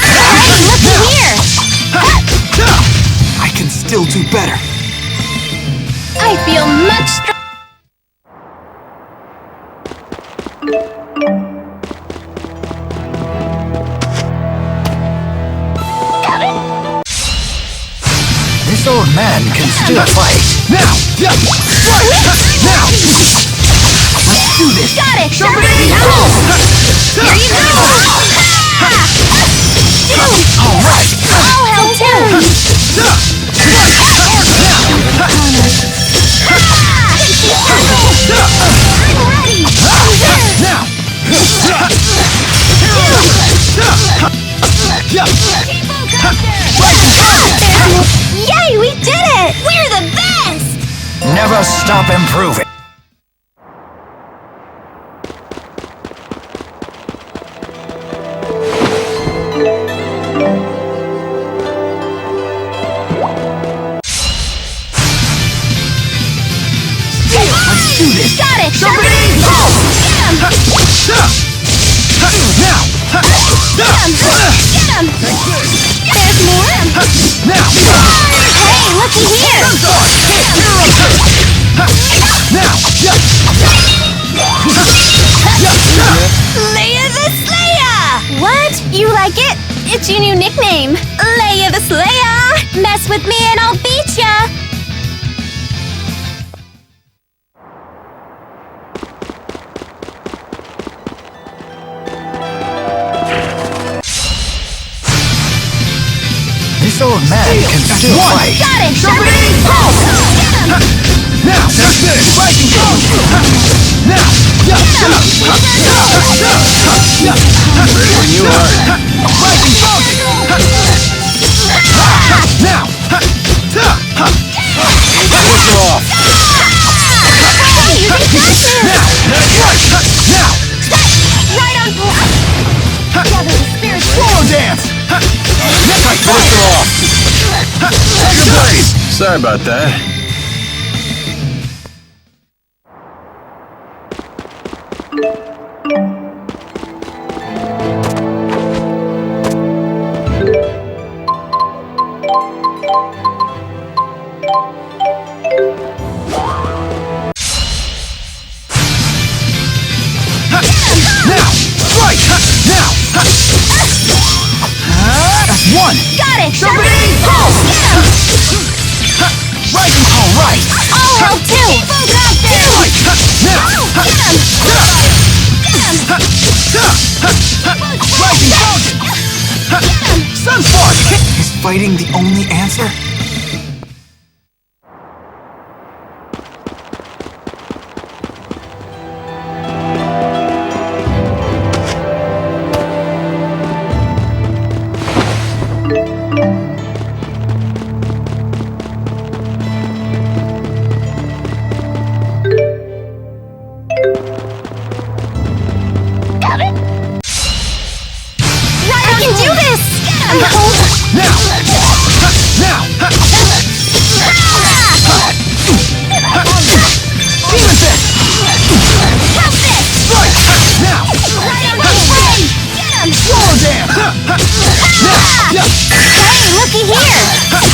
Hey, looky here! I can still do better. I feel much stronger. This old man can still fight. Now! Now! Let's do this. Got it! Here you go! All right. I'll help too! I'm ready! Now! Yay, we did it! We're the best! Never stop improving. Let's do this. Got it! Get him! There's more! Now! Hey, looky here! Now! Leia the Slayer! What? You like it? It's your new nickname. Leia the Slayer! Mess with me and I'll beat ya! This old man can still fight. Got it! Now! That's it! Striking blow! Now! When you are. Striking blow! Now! Finish him off. Hey, you can touch it! Now! Now! Right on point! Gather the spirit. Slow dance! Finish him off. Tiger blade! Sorry about that. Now! Strike! Now! That's one! Got it! Rising! All right! I'll help too! Now! Rising Falcon! Sunspark! Is fighting the only answer? looky here!